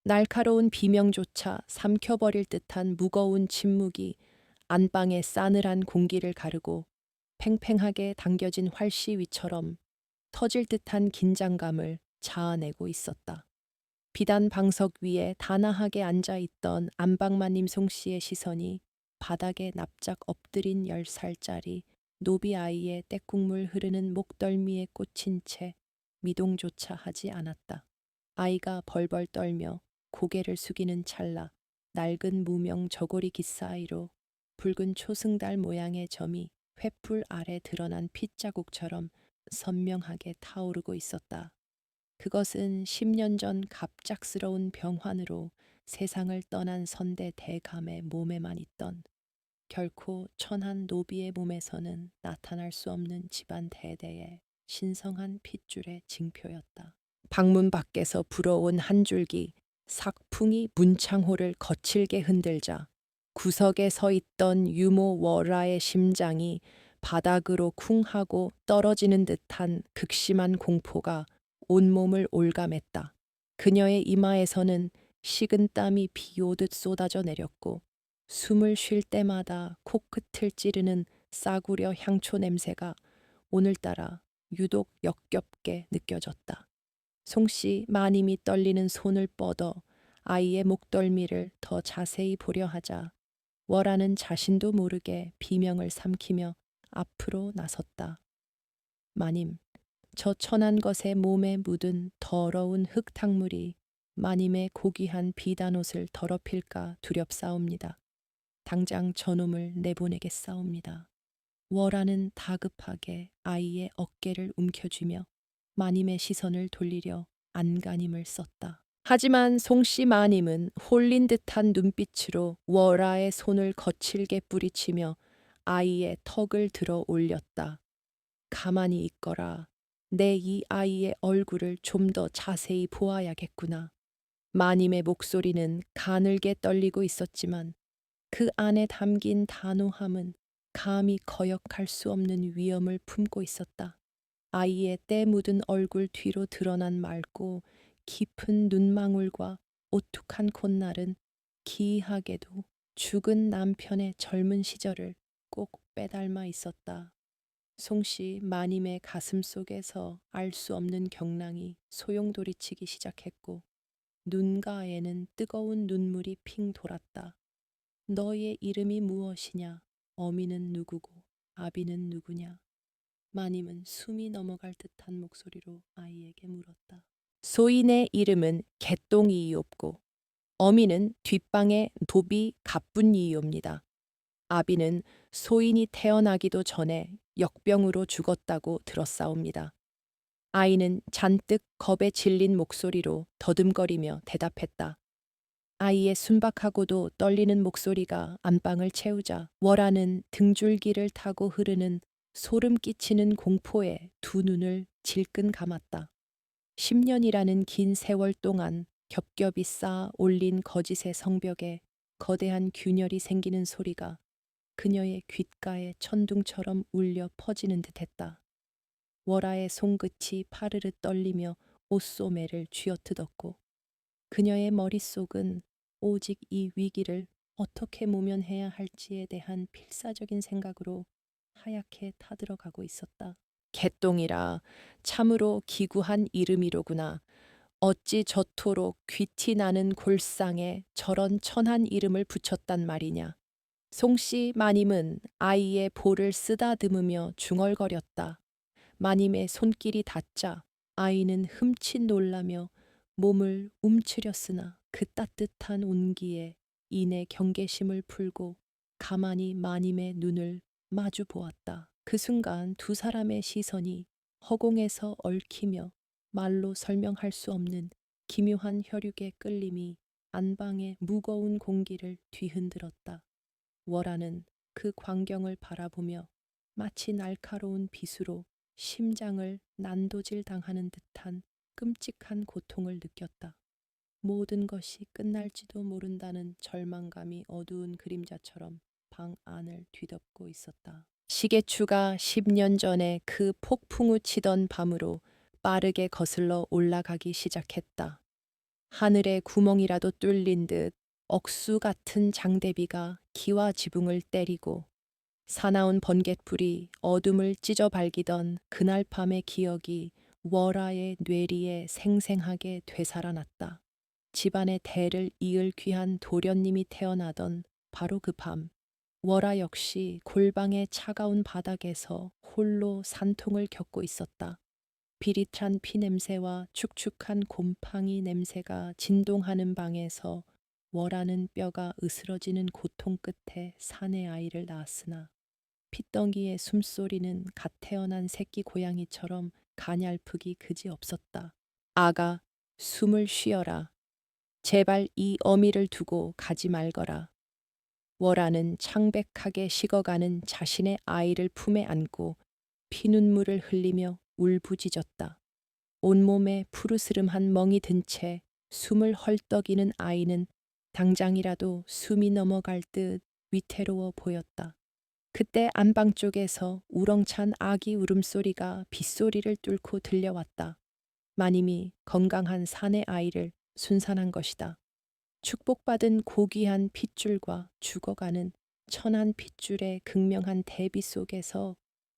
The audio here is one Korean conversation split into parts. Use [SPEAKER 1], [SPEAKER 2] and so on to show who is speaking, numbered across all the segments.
[SPEAKER 1] 날카로운 비명조차 삼켜버릴 듯한 무거운 침묵이 안방의 싸늘한 공기를 가르고 팽팽하게 당겨진 활시 위처럼 터질 듯한 긴장감을 자아내고 있었다. 비단 방석 위에 단아하게 앉아 있던 안방마님 송씨의 시선이 바닥에 납작 엎드린 10살짜리 노비 아이의 떼국물 흐르는 목덜미에 꽂힌 채 미동조차 하지 않았다. 아이가 벌벌 떨며 고개를 숙이는 찰나 낡은 무명 저고리 깃사이로 붉은 초승달 모양의 점이 횃불 아래 드러난 핏자국처럼 선명하게 타오르고 있었다. 그것은 10년 전 갑작스러운 병환으로 세상을 떠난 선대 대감의 몸에만 있던, 결코 천한 노비의 몸에서는 나타날 수 없는 집안 대대의 신성한 핏줄의 징표였다. 방문 밖에서 불어온 한 줄기 삭풍이 문창호를 거칠게 흔들자 구석에 서 있던 유모 월라의 심장이 바닥으로 쿵 하고 떨어지는 듯한 극심한 공포가 온몸을 올감했다. 그녀의 이마에서는 식은 땀이 비 오듯 쏟아져 내렸고 숨을 쉴 때마다 코끝을 찌르는 싸구려 향초 냄새가 오늘따라 유독 역겹게 느껴졌다. 송씨 마님이 떨리는 손을 뻗어 아이의 목덜미를 더 자세히 보려 하자 월아는 자신도 모르게 비명을 삼키며 앞으로 나섰다. 마님, 저 천한 것의 몸에 묻은 더러운 흙탕물이 마님의 고귀한 비단옷을 더럽힐까 두렵사옵니다. 당장 저놈을 내보내겠사옵니다. 월아는 다급하게 아이의 어깨를 움켜쥐며 마님의 시선을 돌리려 안간힘을 썼다. 하지만 송씨 마님은 홀린 듯한 눈빛으로 월아의 손을 거칠게 뿌리치며 아이의 턱을 들어 올렸다. 가만히 있거라. 내 이 아이의 얼굴을 좀 더 자세히 보아야겠구나. 마님의 목소리는 가늘게 떨리고 있었지만 그 안에 담긴 단호함은 감히 거역할 수 없는 위엄을 품고 있었다. 아이의 때 묻은 얼굴 뒤로 드러난 맑고 깊은 눈망울과 오툭한 콧날은 기이하게도 죽은 남편의 젊은 시절을 꼭 빼닮아 있었다. 송씨 마님의 가슴 속에서 알 수 없는 경랑이 소용돌이치기 시작했고 눈가에는 뜨거운 눈물이 핑 돌았다. 너의 이름이 무엇이냐? 어미는 누구고 아비는 누구냐? 마님은 숨이 넘어갈 듯한 목소리로 아이에게 물었다. 소인의 이름은 개똥이이옵고 어미는 뒷방의 도비 가뿐이이옵니다. 아비는 소인이 태어나기도 전에 역병으로 죽었다고 들었사옵니다. 아이는 잔뜩 겁에 질린 목소리로 더듬거리며 대답했다. 아이의 순박하고도 떨리는 목소리가 안방을 채우자 월아는 등줄기를 타고 흐르는 소름 끼치는 공포에 두 눈을 질끈 감았다. 10년이라는 긴 세월 동안 겹겹이 쌓아 올린 거짓의 성벽에 거대한 균열이 생기는 소리가 그녀의 귓가에 천둥처럼 울려 퍼지는 듯했다. 월아의 손끝이 파르르 떨리며 옷소매를 쥐어뜯었고 그녀의 머릿속은 오직 이 위기를 어떻게 모면해야 할지에 대한 필사적인 생각으로 하얗게 타들어가고 있었다. 개똥이라 참으로 기구한 이름이로구나. 어찌 저토록 귀티 나는 골상에 저런 천한 이름을 붙였단 말이냐. 송씨 마님은 아이의 볼을 쓰다듬으며 중얼거렸다. 마님의 손길이 닿자 아이는 흠칫 놀라며 몸을 움츠렸으나 그 따뜻한 온기에 이내 경계심을 풀고 가만히 마님의 눈을 마주 보았다. 그 순간 두 사람의 시선이 허공에서 얽히며 말로 설명할 수 없는 기묘한 혈육의 끌림이 안방의 무거운 공기를 뒤흔들었다. 월아는 그 광경을 바라보며 마치 날카로운 빗으로 심장을 난도질 당하는 듯한 끔찍한 고통을 느꼈다. 모든 것이 끝날지도 모른다는 절망감이 어두운 그림자처럼 방 안을 뒤덮고 있었다. 시계추가 10년 전에 그 폭풍우 치던 밤으로 빠르게 거슬러 올라가기 시작했다. 하늘에 구멍이라도 뚫린 듯 억수 같은 장대비가 기와 지붕을 때리고 사나운 번갯불이 어둠을 찢어 발기던 그날 밤의 기억이 월아의 뇌리에 생생하게 되살아났다. 집안의 대를 이을 귀한 도련님이 태어나던 바로 그 밤, 월아 역시 골방의 차가운 바닥에서 홀로 산통을 겪고 있었다. 비릿한 피 냄새와 축축한 곰팡이 냄새가 진동하는 방에서 월아는 뼈가 으스러지는 고통 끝에 사내 아이를 낳았으나 핏덩이의 숨소리는 갓 태어난 새끼 고양이처럼 가냘프기 그지없었다. 아가, 숨을 쉬어라. 제발 이 어미를 두고 가지 말거라. 월아는 창백하게 식어가는 자신의 아이를 품에 안고 피눈물을 흘리며 울부짖었다. 온몸에 푸르스름한 멍이 든 채 숨을 헐떡이는 아이는 당장이라도 숨이 넘어갈 듯 위태로워 보였다. 그때 안방 쪽에서 우렁찬 아기 울음소리가 빗소리를 뚫고 들려왔다. 마님이 건강한 사내 아이를 순산한 것이다. 축복받은 고귀한 핏줄과 죽어가는 천한 핏줄의 극명한 대비 속에서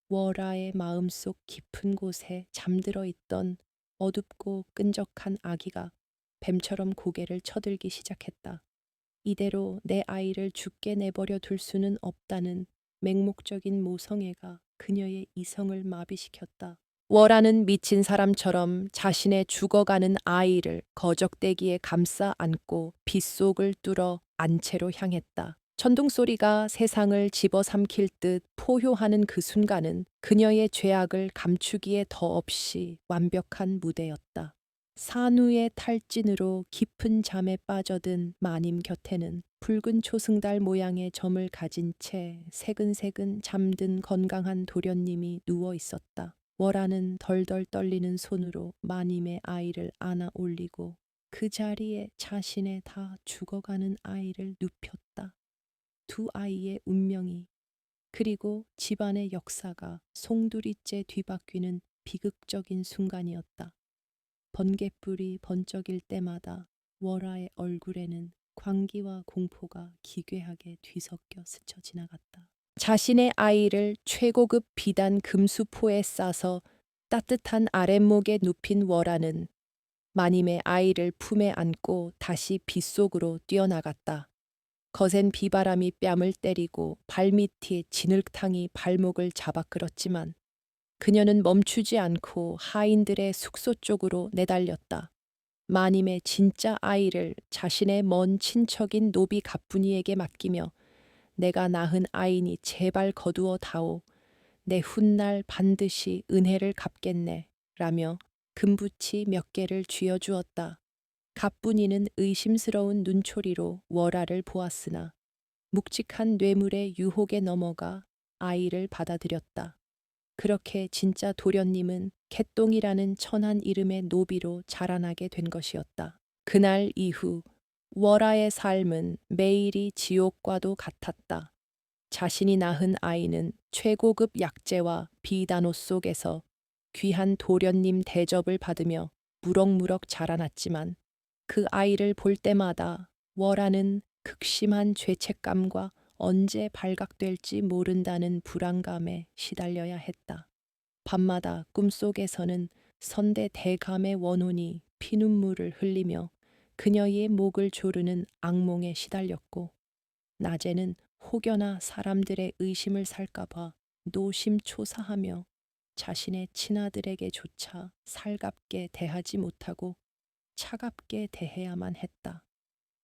[SPEAKER 1] 월아의 마음속 깊은 곳에 잠들어 있던 어둡고 끈적한 아기가 뱀처럼 고개를 쳐들기 시작했다. 이대로 내 아이를 죽게 내버려 둘 수는 없다는 맹목적인 모성애가 그녀의 이성을 마비시켰다. 월아는 미친 사람처럼 자신의 죽어가는 아이를 거적대기에 감싸 안고 빗속을 뚫어 안채로 향했다. 천둥소리가 세상을 집어삼킬 듯 포효하는 그 순간은 그녀의 죄악을 감추기에 더없이 완벽한 무대였다. 산후의 탈진으로 깊은 잠에 빠져든 마님 곁에는 붉은 초승달 모양의 점을 가진 채 새근새근 잠든 건강한 도련님이 누워 있었다. 월아는 덜덜 떨리는 손으로 마님의 아이를 안아 올리고 그 자리에 자신의 다 죽어가는 아이를 눕혔다. 두 아이의 운명이 그리고 집안의 역사가 송두리째 뒤바뀌는 비극적인 순간이었다. 번갯불이 번쩍일 때마다 월아의 얼굴에는 광기와 공포가 기괴하게 뒤섞여 스쳐 지나갔다. 자신의 아이를 최고급 비단 금수포에 싸서 따뜻한 아랫목에 눕힌 월아는 마님의 아이를 품에 안고 다시 빗속으로 뛰어나갔다. 거센 비바람이 뺨을 때리고 발밑이 진흙탕이 발목을 잡아 끌었지만 그녀는 멈추지 않고 하인들의 숙소 쪽으로 내달렸다. 마님의 진짜 아이를 자신의 먼 친척인 노비 갑분이에게 맡기며 내가 낳은 아이니 제발 거두어 다오. 내 훗날 반드시 은혜를 갚겠네. 라며 금부치 몇 개를 쥐어주었다. 갑분이는 의심스러운 눈초리로 월아를 보았으나 묵직한 뇌물의 유혹에 넘어가 아이를 받아들였다. 그렇게 진짜 도련님은 개똥이라는 천한 이름의 노비로 자라나게 된 것이었다. 그날 이후 월아의 삶은 매일이 지옥과도 같았다. 자신이 낳은 아이는 최고급 약재와 비단옷 속에서 귀한 도련님 대접을 받으며 무럭무럭 자라났지만 그 아이를 볼 때마다 월아는 극심한 죄책감과 언제 발각될지 모른다는 불안감에 시달려야 했다. 밤마다 꿈속에서는 선대 대감의 원혼이 피눈물을 흘리며 그녀의 목을 조르는 악몽에 시달렸고 낮에는 혹여나 사람들의 의심을 살까봐 노심초사하며 자신의 친아들에게조차 살갑게 대하지 못하고 차갑게 대해야만 했다.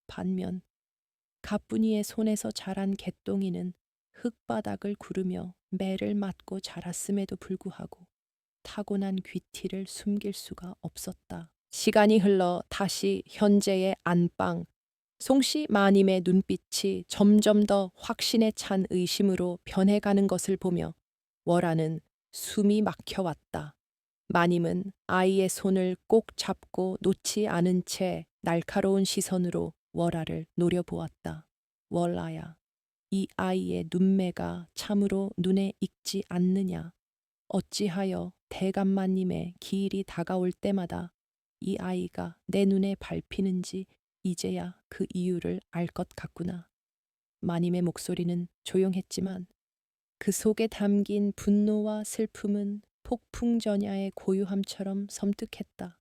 [SPEAKER 1] 반면 가뿐이의 손에서 자란 개똥이는 흙바닥을 구르며 매를 맞고 자랐음에도 불구하고 타고난 귀티를 숨길 수가 없었다. 시간이 흘러 다시 현재의 안방, 송씨 마님의 눈빛이 점점 더 확신에 찬 의심으로 변해가는 것을 보며 월아는 숨이 막혀왔다. 마님은 아이의 손을 꼭 잡고 놓지 않은 채 날카로운 시선으로 월아를 노려보았다. 월아야, 이 아이의 눈매가 참으로 눈에 익지 않느냐? 어찌하여 대감마님의 기일이 다가올 때마다 이 아이가 내 눈에 밟히는지 이제야 그 이유를 알 것 같구나. 마님의 목소리는 조용했지만 그 속에 담긴 분노와 슬픔은 폭풍전야의 고요함처럼 섬뜩했다.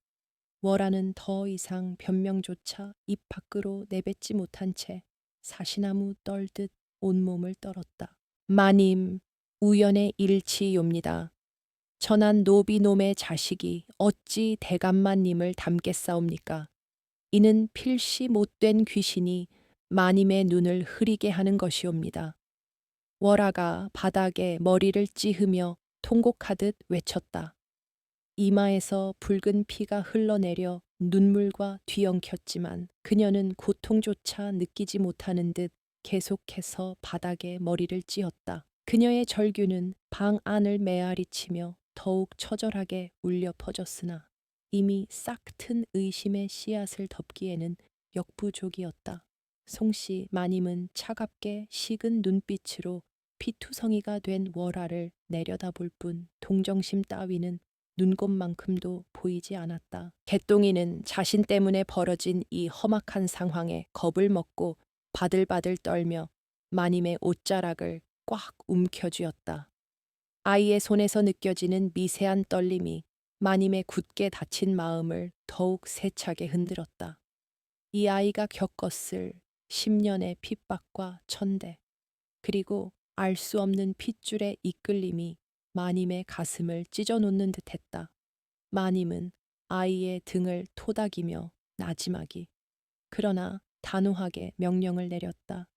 [SPEAKER 1] 월아는 더 이상 변명조차 입 밖으로 내뱉지 못한 채 사시나무 떨듯 온몸을 떨었다. 마님, 우연의 일치요입니다. 천한 노비놈의 자식이 어찌 대감마님을 닮겠사옵니까? 이는 필시 못된 귀신이 마님의 눈을 흐리게 하는 것이옵니다. 월아가 바닥에 머리를 찌으며 통곡하듯 외쳤다. 이마에서 붉은 피가 흘러내려 눈물과 뒤엉켰지만 그녀는 고통조차 느끼지 못하는 듯 계속해서 바닥에 머리를 찧었다. 그녀의 절규는 방 안을 메아리치며 더욱 처절하게 울려 퍼졌으나 이미 싹 튼 의심의 씨앗을 덮기에는 역부족이었다. 송씨 마님은 차갑게 식은 눈빛으로 피투성이가 된 월아를 내려다볼 뿐 동정심 따위는 눈곱만큼도 보이지 않았다. 개똥이는 자신 때문에 벌어진 이 험악한 상황에 겁을 먹고 바들바들 떨며 마님의 옷자락을 꽉 움켜쥐었다. 아이의 손에서 느껴지는 미세한 떨림이 마님의 굳게 닫힌 마음을 더욱 세차게 흔들었다. 이 아이가 겪었을 10년의 핍박과 천대, 그리고 알 수 없는 핏줄의 이끌림이 마님의 가슴을 찢어놓는 듯했다. 마님은 아이의 등을 토닥이며 나지막이, 그러나 단호하게 명령을 내렸다.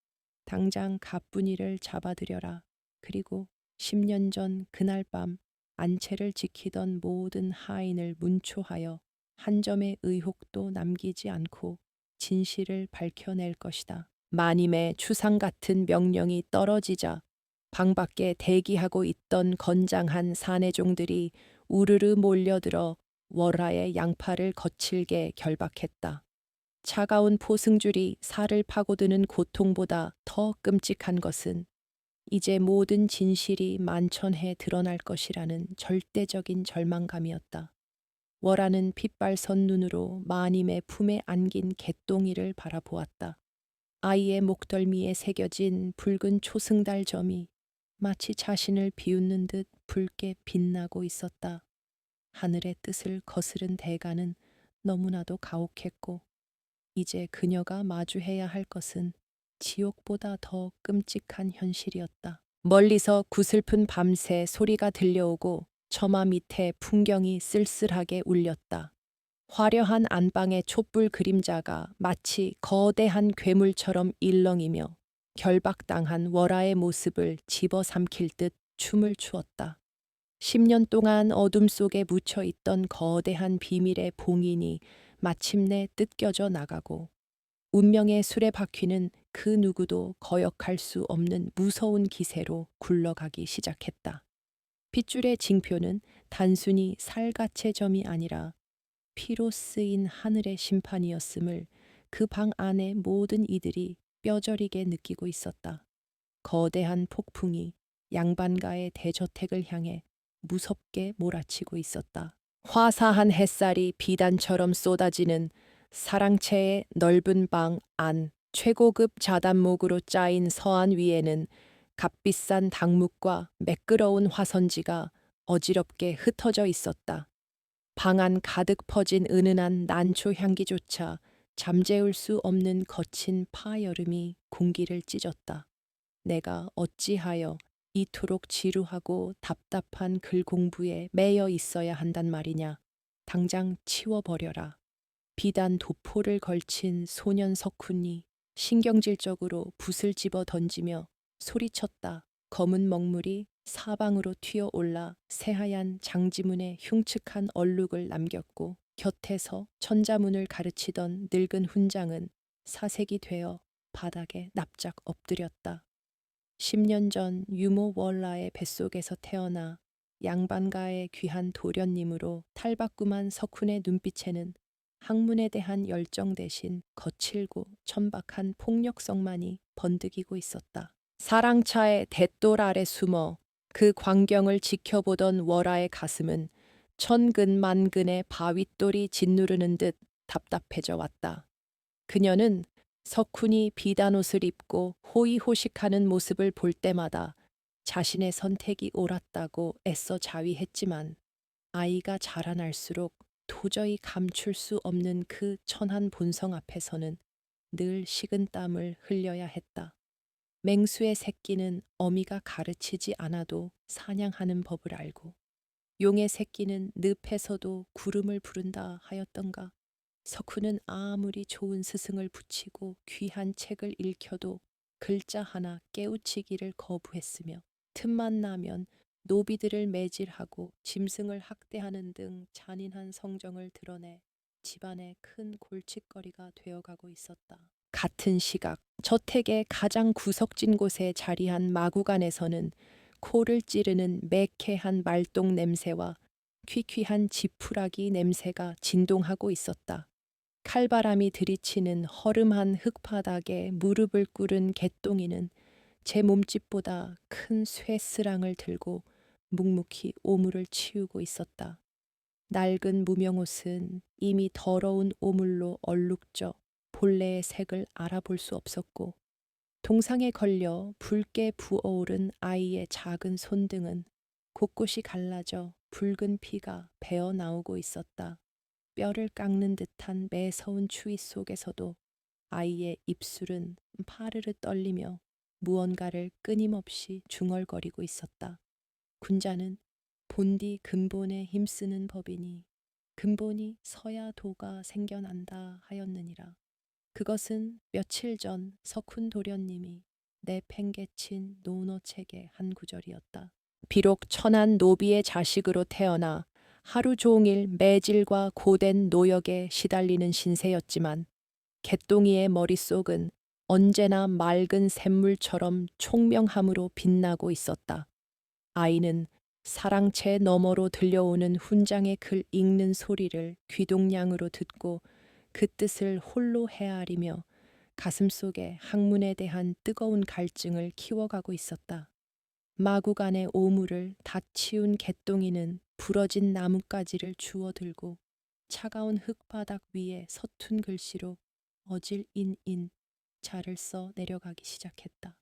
[SPEAKER 1] 당장 가뿐이를 잡아들여라. 그리고 10년 전 그날 밤 안채를 지키던 모든 하인을 문초하여 한 점의 의혹도 남기지 않고 진실을 밝혀낼 것이다. 마님의 추상 같은 명령이 떨어지자 방 밖에 대기하고 있던 건장한 사내종들이 우르르 몰려들어 월하의 양팔을 거칠게 결박했다. 차가운 포승줄이 살을 파고드는 고통보다 더 끔찍한 것은 이제 모든 진실이 만천해 드러날 것이라는 절대적인 절망감이었다. 월하는 핏발선 눈으로 마님의 품에 안긴 개똥이를 바라보았다. 아이의 목덜미에 새겨진 붉은 초승달 점이 마치 자신을 비웃는 듯 붉게 빛나고 있었다. 하늘의 뜻을 거스른 대가는 너무나도 가혹했고 이제 그녀가 마주해야 할 것은 지옥보다 더 끔찍한 현실이었다. 멀리서 구슬픈 밤새 소리가 들려오고 처마 밑에 풍경이 쓸쓸하게 울렸다. 화려한 안방의 촛불 그림자가 마치 거대한 괴물처럼 일렁이며 결박당한 월하의 모습을 집어삼킬 듯 춤을 추었다. 10년 동안 어둠 속에 묻혀 있던 거대한 비밀의 봉인이 마침내 뜯겨져 나가고 운명의 수레바퀴는 그 누구도 거역할 수 없는 무서운 기세로 굴러가기 시작했다. 핏줄의 징표는 단순히 살갗의 점이 아니라 피로 쓰인 하늘의 심판이었음을 그 방 안의 모든 이들이 뼈저리게 느끼고 있었다. 거대한 폭풍이 양반가의 대저택을 향해 무섭게 몰아치고 있었다. 화사한 햇살이 비단처럼 쏟아지는 사랑채의 넓은 방 안, 최고급 자단목으로 짜인 서안 위에는 값비싼 당묵과 매끄러운 화선지가 어지럽게 흩어져 있었다. 방 안 가득 퍼진 은은한 난초 향기조차 잠재울 수 없는 거친 파여름이 공기를 찢었다. 내가 어찌하여 이토록 지루하고 답답한 글 공부에 매여 있어야 한단 말이냐. 당장 치워버려라. 비단 도포를 걸친 소년 석훈이 신경질적으로 붓을 집어 던지며 소리쳤다. 검은 먹물이 사방으로 튀어올라 새하얀 장지문에 흉측한 얼룩을 남겼고 곁에서 천자문을 가르치던 늙은 훈장은 사색이 되어 바닥에 납작 엎드렸다. 10년 전 유모 월라의 뱃속에서 태어나 양반가의 귀한 도련님으로 탈바꿈한 석훈의 눈빛에는 학문에 대한 열정 대신 거칠고 천박한 폭력성만이 번득이고 있었다. 사랑차의 돛돌 아래 숨어 그 광경을 지켜보던 월하의 가슴은 천근만근의 바윗돌이 짓누르는 듯 답답해져 왔다. 그녀는 석훈이 비단옷을 입고 호의호식하는 모습을 볼 때마다 자신의 선택이 옳았다고 애써 자위했지만 아이가 자라날수록 도저히 감출 수 없는 그 천한 본성 앞에서는 늘 식은땀을 흘려야 했다. 맹수의 새끼는 어미가 가르치지 않아도 사냥하는 법을 알고 용의 새끼는 늪에서도 구름을 부른다 하였던가. 석훈은 아무리 좋은 스승을 붙이고 귀한 책을 읽혀도 글자 하나 깨우치기를 거부했으며 틈만 나면 노비들을 매질하고 짐승을 학대하는 등 잔인한 성정을 드러내 집안의 큰 골칫거리가 되어가고 있었다. 같은 시각 저택의 가장 구석진 곳에 자리한 마구간에서는 코를 찌르는 매캐한 말똥 냄새와 퀴퀴한 지푸라기 냄새가 진동하고 있었다. 칼바람이 들이치는 허름한 흙바닥에 무릎을 꿇은 개똥이는 제 몸집보다 큰 쇠스랑을 들고 묵묵히 오물을 치우고 있었다. 낡은 무명옷은 이미 더러운 오물로 얼룩져 본래의 색을 알아볼 수 없었고 동상에 걸려 붉게 부어오른 아이의 작은 손등은 곳곳이 갈라져 붉은 피가 배어 나오고 있었다. 뼈를 깎는 듯한 매서운 추위 속에서도 아이의 입술은 파르르 떨리며 무언가를 끊임없이 중얼거리고 있었다. 군자는 본디 근본에 힘쓰는 법이니 근본이 서야 도가 생겨난다 하였느니라. 그것은 며칠 전 석훈 도련님이 내팽개친 논어책의 한 구절이었다. 비록 천한 노비의 자식으로 태어나 하루 종일 매질과 고된 노역에 시달리는 신세였지만 개똥이의 머릿속은 언제나 맑은 샘물처럼 총명함으로 빛나고 있었다. 아이는 사랑채 너머로 들려오는 훈장의 글 읽는 소리를 귀동냥으로 듣고 그 뜻을 홀로 헤아리며 가슴속에 학문에 대한 뜨거운 갈증을 키워가고 있었다. 마구간의 오물을 다 치운 개똥이는 부러진 나뭇가지를 주워들고 차가운 흙바닥 위에 서툰 글씨로 어질 인인 자를 써 내려가기 시작했다.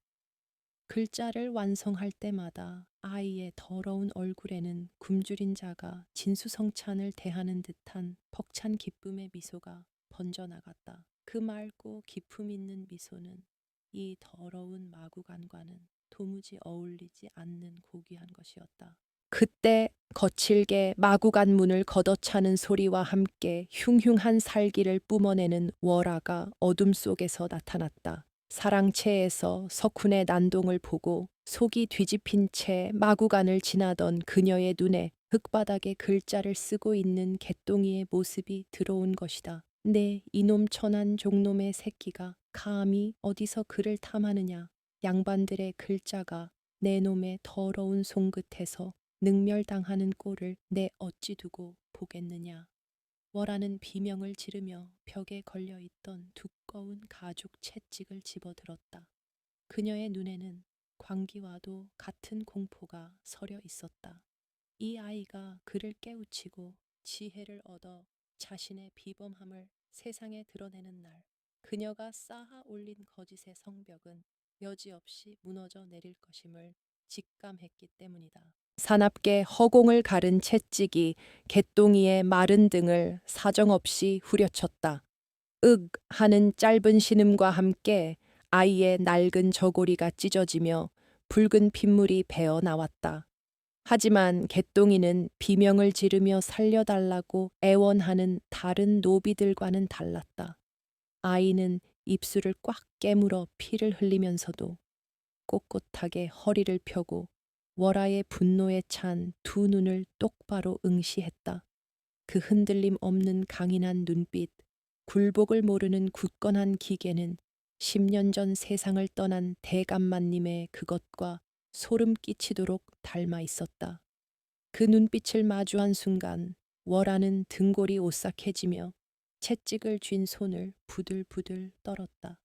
[SPEAKER 1] 글자를 완성할 때마다 아이의 더러운 얼굴에는 굶주린 자가 진수성찬을 대하는 듯한 벅찬 기쁨의 미소가 번져나갔다. 그 맑고 기품 있는 미소는 이 더러운 마구간과는 도무지 어울리지 않는 고귀한 것이었다. 그때 거칠게 마구간 문을 걷어차는 소리와 함께 흉흉한 살기를 뿜어내는 월아가 어둠 속에서 나타났다. 사랑채에서 석훈의 난동을 보고 속이 뒤집힌 채 마구간을 지나던 그녀의 눈에 흙바닥에 글자를 쓰고 있는 개똥이의 모습이 들어온 것이다. 네, 이놈 천한 종놈의 새끼가 감히 어디서 글을 탐하느냐. 양반들의 글자가 내 놈의 더러운 손끝에서 능멸당하는 꼴을 내 어찌 두고 보겠느냐. 월아는 비명을 지르며 벽에 걸려있던 두꺼운 가죽 채찍을 집어들었다. 그녀의 눈에는 광기와도 같은 공포가 서려 있었다. 이 아이가 그를 깨우치고 지혜를 얻어 자신의 비범함을 세상에 드러내는 날, 그녀가 쌓아 올린 거짓의 성벽은 여지없이 무너져 내릴 것임을 직감했기 때문이다. 사납게 허공을 가른 채찍이 개똥이의 마른 등을 사정없이 후려쳤다. 윽 하는 짧은 신음과 함께 아이의 낡은 저고리가 찢어지며 붉은 핏물이 배어 나왔다. 하지만 개똥이는 비명을 지르며 살려달라고 애원하는 다른 노비들과는 달랐다. 아이는 입술을 꽉 깨물어 피를 흘리면서도 꼿꼿하게 허리를 펴고 월아의 분노에 찬 두 눈을 똑바로 응시했다. 그 흔들림 없는 강인한 눈빛, 굴복을 모르는 굳건한 기계는 10년 전 세상을 떠난 대감마님의 그것과 소름 끼치도록 닮아 있었다. 그 눈빛을 마주한 순간 월아는 등골이 오싹해지며 채찍을 쥔 손을 부들부들 떨었다.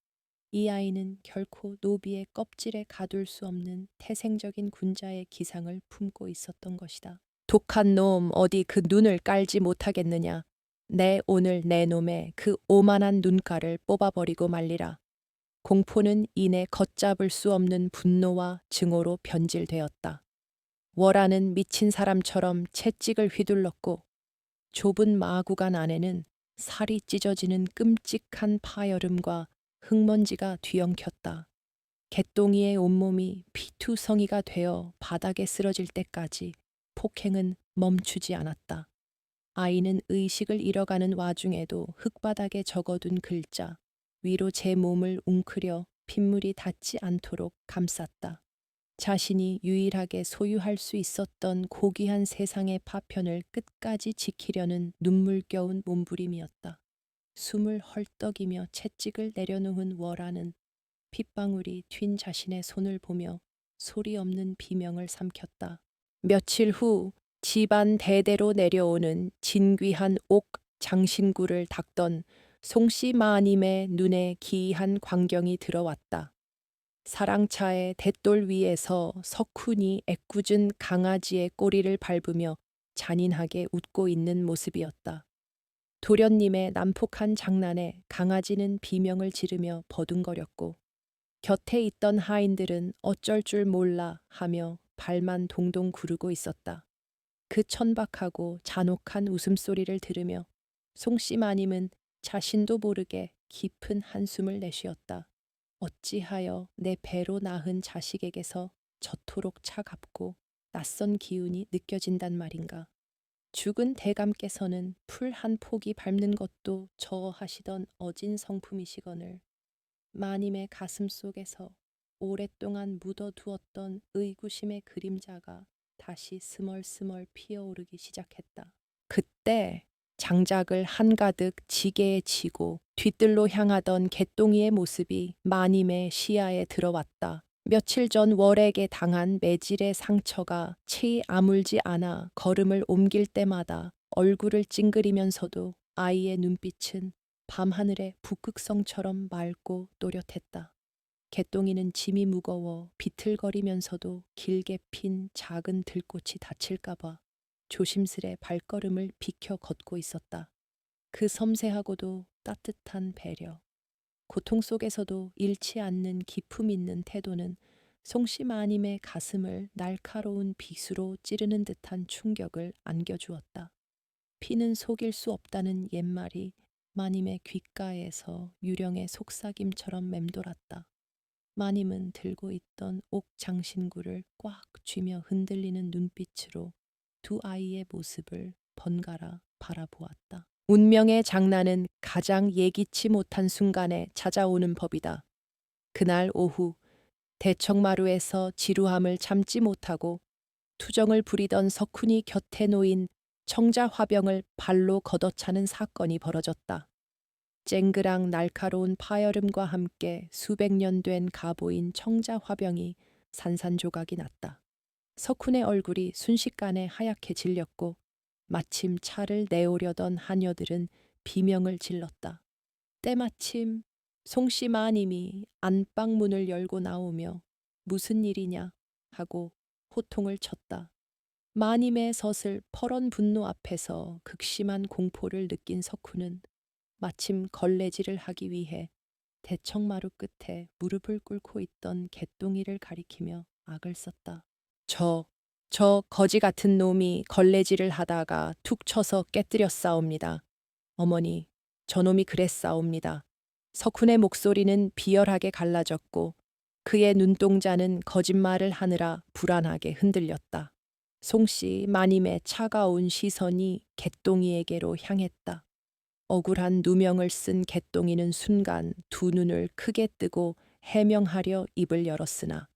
[SPEAKER 1] 이 아이는 결코 노비의 껍질에 가둘 수 없는 태생적인 군자의 기상을 품고 있었던 것이다. 독한 놈 어디 그 눈을 깔지 못하겠느냐. 내 오늘 내 놈의 그 오만한 눈가를 뽑아버리고 말리라. 공포는 이내 걷잡을 수 없는 분노와 증오로 변질되었다. 월아는 미친 사람처럼 채찍을 휘둘렀고 좁은 마구간 안에는 살이 찢어지는 끔찍한 파여름과 흙먼지가 뒤엉켰다. 개똥이의 온몸이 피투성이가 되어 바닥에 쓰러질 때까지 폭행은 멈추지 않았다. 아이는 의식을 잃어가는 와중에도 흙바닥에 적어둔 글자 위로 제 몸을 웅크려 핏물이 닿지 않도록 감쌌다. 자신이 유일하게 소유할 수 있었던 고귀한 세상의 파편을 끝까지 지키려는 눈물겨운 몸부림이었다. 숨을 헐떡이며 채찍을 내려놓은 월아는 핏방울이 튄 자신의 손을 보며 소리 없는 비명을 삼켰다. 며칠 후 집안 대대로 내려오는 진귀한 옥 장신구를 닦던 송씨 마님의 눈에 기이한 광경이 들어왔다. 사랑차의 돛돌 위에서 석훈이 애꿎은 강아지의 꼬리를 밟으며 잔인하게 웃고 있는 모습이었다. 도련님의 난폭한 장난에 강아지는 비명을 지르며 버둥거렸고 곁에 있던 하인들은 어쩔 줄 몰라 하며 발만 동동 구르고 있었다. 그 천박하고 잔혹한 웃음소리를 들으며 송씨 마님은 자신도 모르게 깊은 한숨을 내쉬었다. 어찌하여 내 배로 낳은 자식에게서 저토록 차갑고 낯선 기운이 느껴진단 말인가. 죽은 대감께서는 풀 한 포기 밟는 것도 저하시던 어진 성품이시거늘 마님의 가슴 속에서 오랫동안 묻어두었던 의구심의 그림자가 다시 스멀스멀 피어오르기 시작했다. 그때 장작을 한가득 지게에 지고 뒤뜰로 향하던 개똥이의 모습이 마님의 시야에 들어왔다. 며칠 전 월에게 당한 매질의 상처가 채 아물지 않아 걸음을 옮길 때마다 얼굴을 찡그리면서도 아이의 눈빛은 밤하늘의 북극성처럼 맑고 또렷했다. 개똥이는 짐이 무거워 비틀거리면서도 길게 핀 작은 들꽃이 다칠까봐 조심스레 발걸음을 비켜 걷고 있었다. 그 섬세하고도 따뜻한 배려, 고통 속에서도 잃지 않는 기품 있는 태도는 송씨 마님의 가슴을 날카로운 비수로 찌르는 듯한 충격을 안겨주었다. 피는 속일 수 없다는 옛말이 마님의 귓가에서 유령의 속삭임처럼 맴돌았다. 마님은 들고 있던 옥 장신구를 꽉 쥐며 흔들리는 눈빛으로 두 아이의 모습을 번갈아 바라보았다. 운명의 장난은 가장 예기치 못한 순간에 찾아오는 법이다. 그날 오후 대청마루에서 지루함을 참지 못하고 투정을 부리던 석훈이 곁에 놓인 청자 화병을 발로 걷어차는 사건이 벌어졌다. 쨍그랑 날카로운 파여름과 함께 수백 년 된 가보인 청자 화병이 산산조각이 났다. 석훈의 얼굴이 순식간에 하얗게 질렸고 마침 차를 내오려던 하녀들은 비명을 질렀다. 때마침 송씨 마님이 안방 문을 열고 나오며 무슨 일이냐 하고 호통을 쳤다. 마님의 서슬 퍼런 분노 앞에서 극심한 공포를 느낀 석훈은 마침 걸레질을 하기 위해 대청마루 끝에 무릎을 꿇고 있던 개똥이를 가리키며 악을 썼다. 저 거지 같은 놈이 걸레질을 하다가 툭 쳐서 깨뜨렸사옵니다. 어머니, 저놈이 그랬사옵니다. 석훈의 목소리는 비열하게 갈라졌고 그의 눈동자는 거짓말을 하느라 불안하게 흔들렸다. 송씨 마님의 차가운 시선이 개똥이에게로 향했다. 억울한 누명을 쓴 개똥이는 순간 두 눈을 크게 뜨고 해명하려 입을 열었으나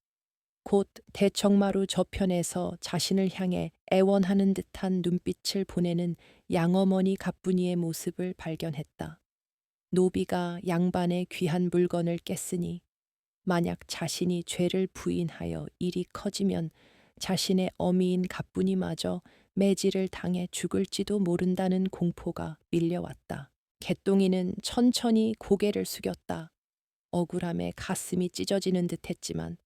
[SPEAKER 1] 곧 대청마루 저편에서 자신을 향해 애원하는 듯한 눈빛을 보내는 양어머니 가뿐이의 모습을 발견했다. 노비가 양반의 귀한 물건을 깼으니 만약 자신이 죄를 부인하여 일이 커지면 자신의 어미인 가뿐이마저 매질을 당해 죽을지도 모른다는 공포가 밀려왔다. 개똥이는 천천히 고개를 숙였다. 억울함에 가슴이 찢어지는 듯했지만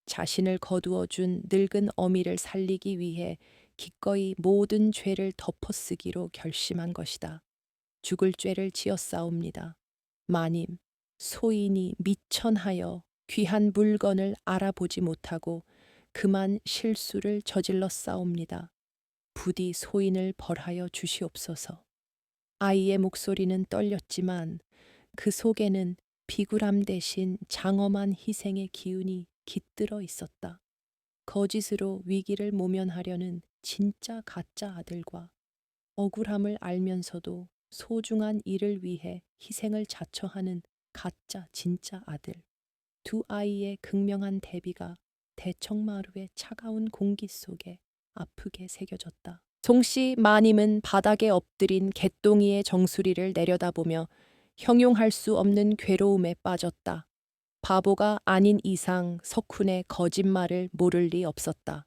[SPEAKER 1] 자신을 거두어준 늙은 어미를 살리기 위해 기꺼이 모든 죄를 덮어쓰기로 결심한 것이다. 죽을 죄를 지었사옵니다. 마님, 소인이 미천하여 귀한 물건을 알아보지 못하고 그만 실수를 저질렀사옵니다. 부디 소인을 벌하여 주시옵소서. 아이의 목소리는 떨렸지만 그 속에는 비굴함 대신 장엄한 희생의 기운이 깃들어 있었다. 거짓으로 위기를 모면하려는 진짜 가짜 아들과 억울함을 알면서도 소중한 일을 위해 희생을 자처하는 가짜 진짜 아들. 두 아이의 극명한 대비가 대청마루의 차가운 공기 속에 아프게 새겨졌다. 송씨 마님은 바닥에 엎드린 개똥이의 정수리를 내려다보며 형용할 수 없는 괴로움에 빠졌다. 바보가 아닌 이상 석훈의 거짓말을 모를 리 없었다.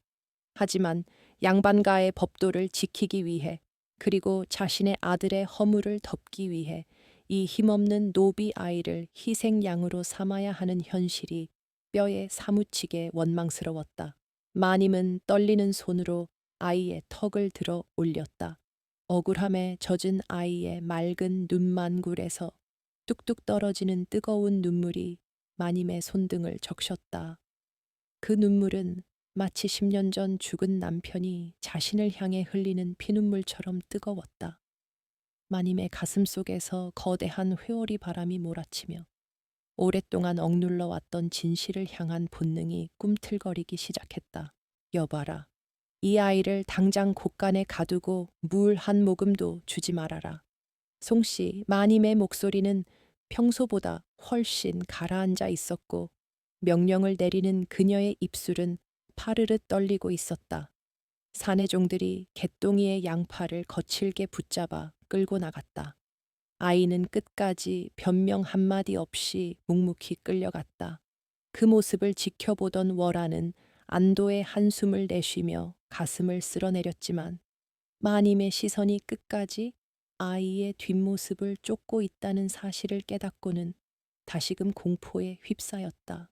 [SPEAKER 1] 하지만 양반가의 법도를 지키기 위해 그리고 자신의 아들의 허물을 덮기 위해 이 힘없는 노비 아이를 희생양으로 삼아야 하는 현실이 뼈에 사무치게 원망스러웠다. 마님은 떨리는 손으로 아이의 턱을 들어 올렸다. 억울함에 젖은 아이의 맑은 눈만굴에서 뚝뚝 떨어지는 뜨거운 눈물이 마님의 손등을 적셨다. 그 눈물은 마치 10년 전 죽은 남편이 자신을 향해 흘리는 피눈물처럼 뜨거웠다. 마님의 가슴 속에서 거대한 회오리 바람이 몰아치며 오랫동안 억눌러 왔던 진실을 향한 본능이 꿈틀거리기 시작했다. 여봐라. 이 아이를 당장 곳간에 가두고 물 한 모금도 주지 말아라. 송씨 마님의 목소리는 평소보다 훨씬 가라앉아 있었고 명령을 내리는 그녀의 입술은 파르르 떨리고 있었다. 사내종들이 개똥이의 양팔을 거칠게 붙잡아 끌고 나갔다. 아이는 끝까지 변명 한마디 없이 묵묵히 끌려갔다. 그 모습을 지켜보던 월아는 안도의 한숨을 내쉬며 가슴을 쓸어내렸지만 마님의 시선이 끝까지 아이의 뒷모습을 쫓고 있다는 사실을 깨닫고는 다시금 공포에 휩싸였다.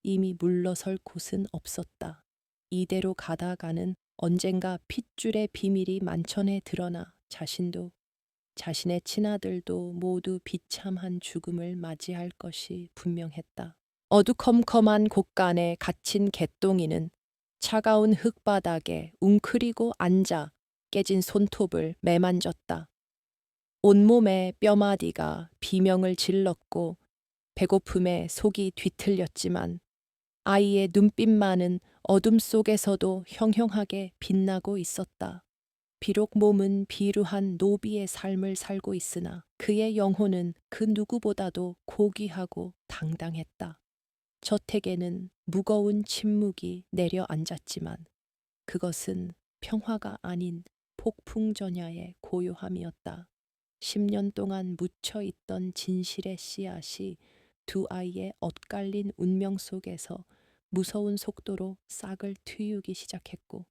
[SPEAKER 1] 이미 물러설 곳은 없었다. 이대로 가다가는 언젠가 핏줄의 비밀이 만천에 드러나 자신도 자신의 친아들도 모두 비참한 죽음을 맞이할 것이 분명했다. 어두컴컴한 곳간에 갇힌 개똥이는 차가운 흙바닥에 웅크리고 앉아 깨진 손톱을 매만졌다. 온몸의 뼈마디가 비명을 질렀고 배고픔에 속이 뒤틀렸지만 아이의 눈빛만은 어둠 속에서도 형형하게 빛나고 있었다. 비록 몸은 비루한 노비의 삶을 살고 있으나 그의 영혼은 그 누구보다도 고귀하고 당당했다. 저택에는 무거운 침묵이 내려앉았지만 그것은 평화가 아닌 폭풍전야의 고요함이었다. 10년 동안 묻혀있던 진실의 씨앗이 두 아이의 엇갈린 운명 속에서 무서운 속도로 싹을 틔우기 시작했고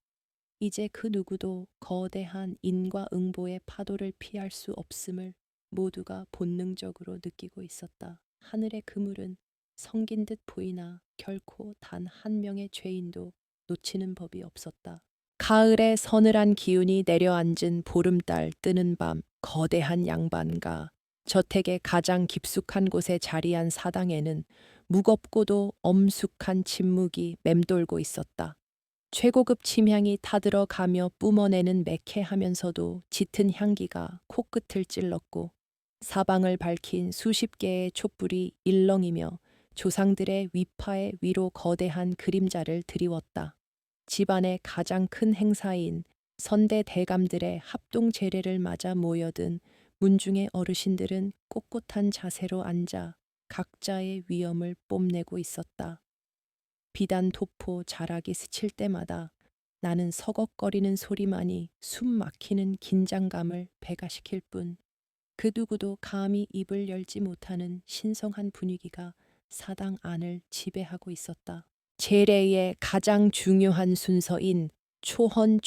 [SPEAKER 1] 이제 그 누구도 거대한 인과응보의 파도를 피할 수 없음을 모두가 본능적으로 느끼고 있었다. 하늘의 그물은 성긴 듯 보이나 결코 단 한 명의 죄인도 놓치는 법이 없었다. 가을의 서늘한 기운이 내려앉은 보름달 뜨는 밤 거대한 양반과 저택의 가장 깊숙한 곳에 자리한 사당에는 무겁고도 엄숙한 침묵이 맴돌고 있었다. 최고급 침향이 타들어가며 뿜어내는 매캐하면서도 짙은 향기가 코끝을 찔렀고 사방을 밝힌 수십 개의 촛불이 일렁이며 조상들의 위파의 위로 거대한 그림자를 드리웠다. 집안의 가장 큰 행사인 선대 대감들의 합동 제례를 맞아 모여든 문중의 어르신들은 꼿꼿한 자세로 앉아 각자의 위엄을 뽐내고 있었다. 비단 도포 자락이 스칠 때마다 나는 서걱거리는 소리만이 숨 막히는 긴장감을 배가시킬 뿐 그 누구도 감히 입을 열지 못하는 신성한 분위기가 사당 안을 지배하고 있었다. 제례의 가장 중요한 순서인 초헌,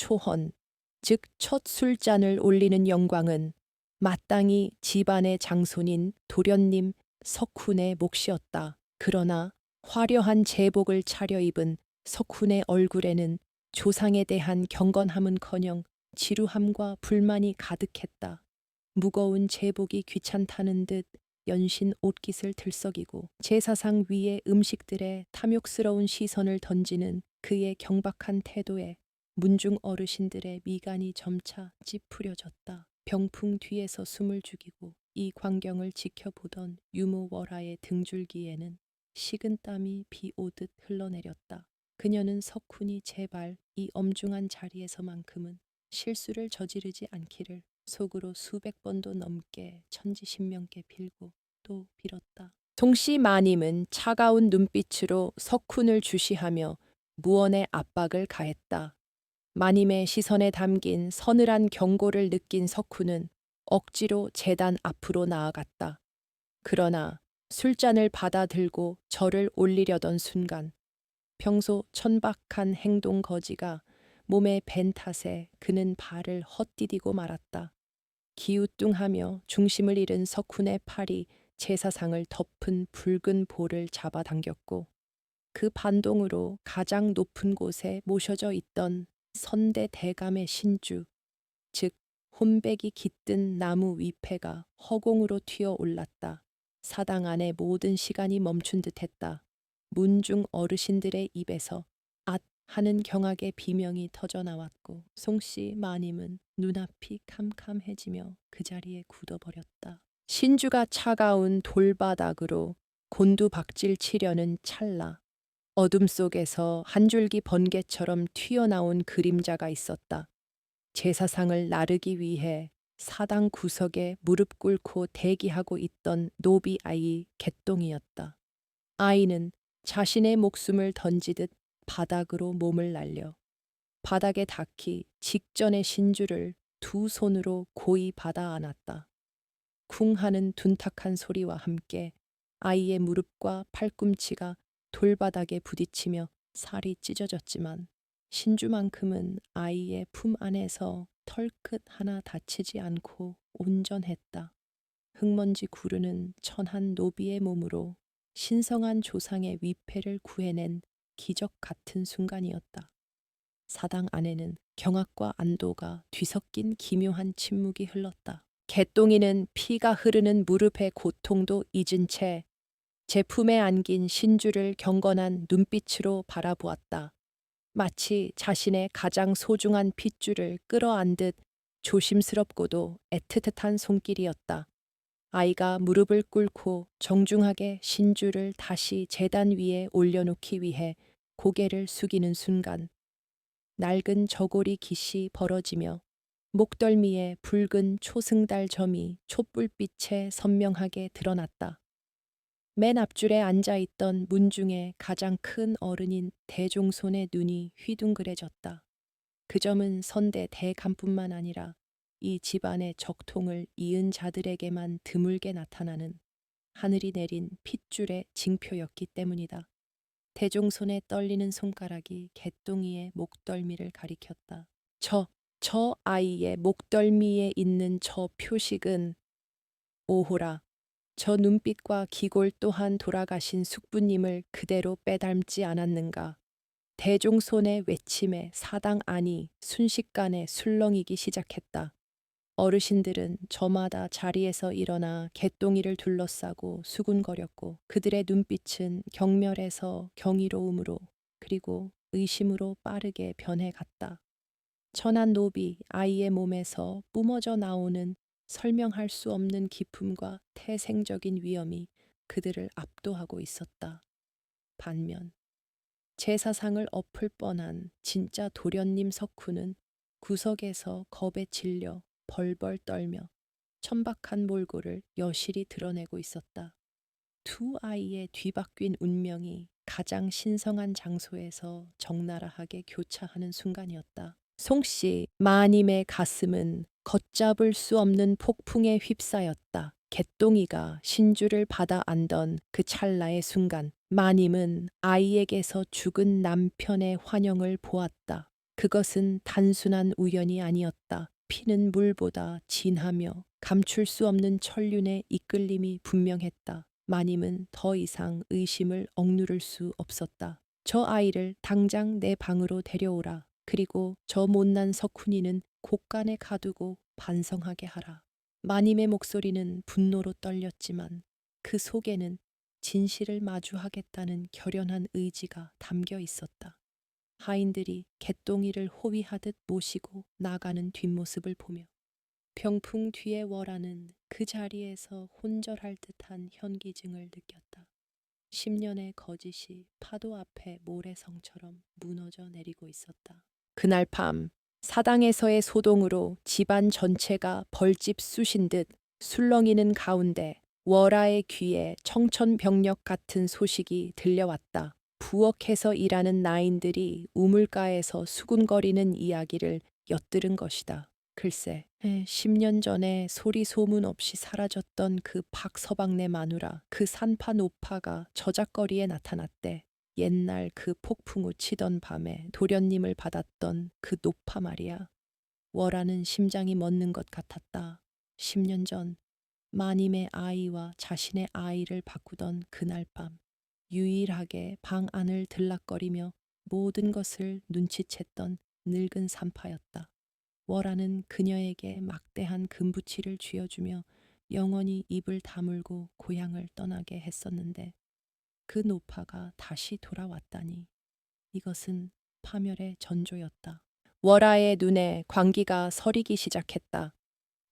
[SPEAKER 1] 즉 첫 술잔을 올리는 영광은 마땅히 집안의 장손인 도련님 석훈의 몫이었다. 그러나 화려한 제복을 차려입은 석훈의 얼굴에는 조상에 대한 경건함은커녕 지루함과 불만이 가득했다. 무거운 제복이 귀찮다는 듯 연신 옷깃을 들썩이고 제사상 위에 음식들에 탐욕스러운 시선을 던지는 그의 경박한 태도에 문중 어르신들의 미간이 점차 찌푸려졌다. 병풍 뒤에서 숨을 죽이고 이 광경을 지켜보던 유모월하의 등줄기에는 식은땀이 비 오듯 흘러내렸다. 그녀는 석훈이 제발 이 엄중한 자리에서만큼은 실수를 저지르지 않기를 속으로 수백 번도 넘게 천지신명께 빌고 또 빌었다. 송씨 마님은 차가운 눈빛으로 석훈을 주시하며 무언의 압박을 가했다. 마님의 시선에 담긴 서늘한 경고를 느낀 석훈은 억지로 제단 앞으로 나아갔다. 그러나 술잔을 받아들고 절을 올리려던 순간 평소 천박한 행동 거지가 몸에 밴 탓에 그는 발을 헛디디고 말았다. 기우뚱하며 중심을 잃은 석훈의 팔이 제사상을 덮은 붉은 볼을 잡아당겼고 그 반동으로 가장 높은 곳에 모셔져 있던 선대 대감의 신주, 즉 혼백이 깃든 나무 위패가 허공으로 튀어 올랐다. 사당 안의 모든 시간이 멈춘 듯했다. 문중 어르신들의 입에서 앗 하는 경악의 비명이 터져 나왔고 송씨 마님은 눈앞이 캄캄해지며 그 자리에 굳어버렸다. 신주가 차가운 돌바닥으로 곤두박질 치려는 찰나 어둠 속에서 한 줄기 번개처럼 튀어나온 그림자가 있었다. 제사상을 나르기 위해 사당 구석에 무릎 꿇고 대기하고 있던 노비 아이 개똥이었다. 아이는 자신의 목숨을 던지듯 바닥으로 몸을 날려 바닥에 닿기 직전의 신주를 두 손으로 고이 받아 안았다. 쿵 하는 둔탁한 소리와 함께 아이의 무릎과 팔꿈치가 돌바닥에 부딪히며 살이 찢어졌지만 신주만큼은 아이의 품 안에서 털끝 하나 다치지 않고 온전했다. 흙먼지 구르는 천한 노비의 몸으로 신성한 조상의 위패를 구해낸 기적 같은 순간이었다. 사당 안에는 경악과 안도가 뒤섞인 기묘한 침묵이 흘렀다. 개똥이는 피가 흐르는 무릎의 고통도 잊은 채 제품에 안긴 신주를 경건한 눈빛으로 바라보았다. 마치 자신의 가장 소중한 핏줄을 끌어안듯 조심스럽고도 애틋한 손길이었다. 아이가 무릎을 꿇고 정중하게 신주를 다시 제단 위에 올려놓기 위해 고개를 숙이는 순간 낡은 저고리 깃이 벌어지며 목덜미에 붉은 초승달 점이 촛불빛에 선명하게 드러났다. 맨 앞줄에 앉아있던 문중의 가장 큰 어른인 대종손의 눈이 휘둥그레졌다. 그 점은 선대 대감뿐만 아니라 이 집안의 적통을 이은 자들에게만 드물게 나타나는 하늘이 내린 핏줄의 징표였기 때문이다. 대종손의 떨리는 손가락이 개똥이의 목덜미를 가리켰다. 저 아이의 목덜미에 있는 저 표식은 오호라. 저 눈빛과 기골 또한 돌아가신 숙부님을 그대로 빼닮지 않았는가. 대종손의 외침에 사당 안이 순식간에 술렁이기 시작했다. 어르신들은 저마다 자리에서 일어나 개똥이를 둘러싸고 수군거렸고 그들의 눈빛은 경멸에서 경이로움으로 그리고 의심으로 빠르게 변해갔다. 천한 노비 아이의 몸에서 뿜어져 나오는 설명할 수 없는 기품과 태생적인 위엄이 그들을 압도하고 있었다. 반면 제사상을 엎을 뻔한 진짜 도련님 석훈은 구석에서 겁에 질려 벌벌 떨며 천박한 몰골을 여실히 드러내고 있었다. 두 아이의 뒤바뀐 운명이 가장 신성한 장소에서 적나라하게 교차하는 순간이었다. 송씨 마님의 가슴은 걷잡을 수 없는 폭풍에 휩싸였다. 개똥이가 신주를 받아 안던 그 찰나의 순간 마님은 아이에게서 죽은 남편의 환영을 보았다. 그것은 단순한 우연이 아니었다. 피는 물보다 진하며 감출 수 없는 천륜의 이끌림이 분명했다. 마님은 더 이상 의심을 억누를 수 없었다. 저 아이를 당장 내 방으로 데려오라. 그리고 저 못난 석훈이는 곳간에 가두고 반성하게 하라. 마님의 목소리는 분노로 떨렸지만 그 속에는 진실을 마주하겠다는 결연한 의지가 담겨 있었다. 하인들이 개똥이를 호위하듯 모시고 나가는 뒷모습을 보며 병풍 뒤의 월화는 그 자리에서 혼절할 듯한 현기증을 느꼈다. 10년의 거짓이 파도 앞에 모래성처럼 무너져 내리고 있었다. 그날 밤 사당에서의 소동으로 집안 전체가 벌집 쑤신 듯 술렁이는 가운데 월화의 귀에 청천벽력 같은 소식이 들려왔다. 부엌에서 일하는 나인들이 우물가에서 수군거리는 이야기를 엿들은 것이다. 글쎄, 10년 전에 소리 소문 없이 사라졌던 그 박서방네 마누라, 그 산파 노파가 저작거리에 나타났대. 옛날 그 폭풍우 치던 밤에 도련님을 받았던 그 노파 말이야. 월하는 심장이 멎는 것 같았다. 10년 전 마님의 아이와 자신의 아이를 바꾸던 그날 밤 유일하게 방 안을 들락거리며 모든 것을 눈치챘던 늙은 산파였다. 월하는 그녀에게 막대한 금부치를 쥐어주며 영원히 입을 다물고 고향을 떠나게 했었는데 그 노파가 다시 돌아왔다니 이것은 파멸의 전조였다. 월하의 눈에 광기가 서리기 시작했다.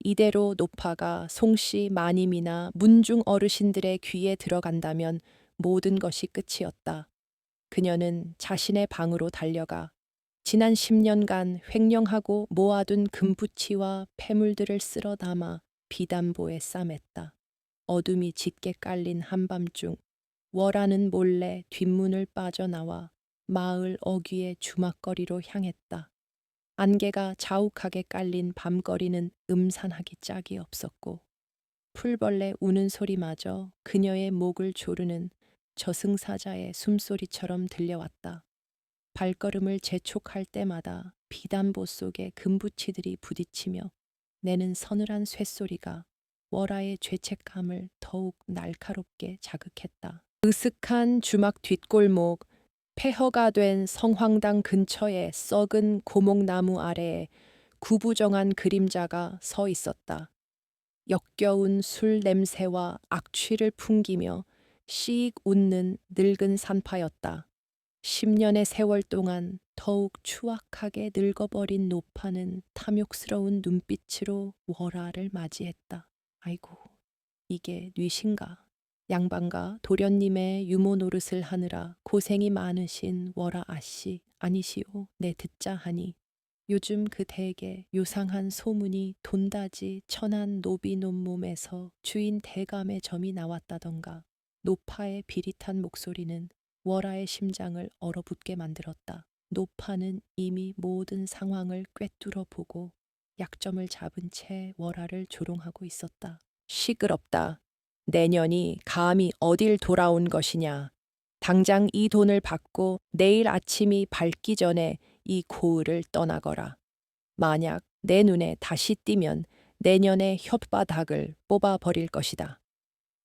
[SPEAKER 1] 이대로 노파가 송씨 마님이나 문중 어르신들의 귀에 들어간다면 모든 것이 끝이었다. 그녀는 자신의 방으로 달려가 지난 10년간 횡령하고 모아둔 금부치와 폐물들을 쓸어 담아 비단보에 싸맸다. 어둠이 짙게 깔린 한밤중 월하는 몰래 뒷문을 빠져나와 마을 어귀의 주막거리로 향했다. 안개가 자욱하게 깔린 밤거리는 음산하기 짝이 없었고 풀벌레 우는 소리마저 그녀의 목을 조르는 저승사자의 숨소리처럼 들려왔다. 발걸음을 재촉할 때마다 비단보 속에 금부치들이 부딪히며 내는 서늘한 쇳소리가 월하의 죄책감을 더욱 날카롭게 자극했다. 으슥한 주막 뒷골목, 폐허가 된 성황당 근처의 썩은 고목나무 아래에 구부정한 그림자가 서 있었다. 역겨운 술 냄새와 악취를 풍기며 씩 웃는 늙은 산파였다. 10년의 세월 동안 더욱 추악하게 늙어버린 노파는 탐욕스러운 눈빛으로 월하를 맞이했다. 아이고, 이게 뉘신가? 양반가 도련님의 유모 노릇을 하느라 고생이 많으신 월하 아씨 아니시오 내 듣자 하니 요즘 그 댁에 요상한 소문이 돈다지 천한 노비 논몸에서 주인 대감의 점이 나왔다던가. 노파의 비릿한 목소리는 월하의 심장을 얼어붙게 만들었다. 노파는 이미 모든 상황을 꿰뚫어 보고 약점을 잡은 채 월하를 조롱하고 있었다. 시끄럽다. 내년이 감히 어딜 돌아온 것이냐. 당장 이 돈을 받고 내일 아침이 밝기 전에 이 고을을 떠나거라. 만약 내 눈에 다시 띄면 내년의 혓바닥을 뽑아버릴 것이다.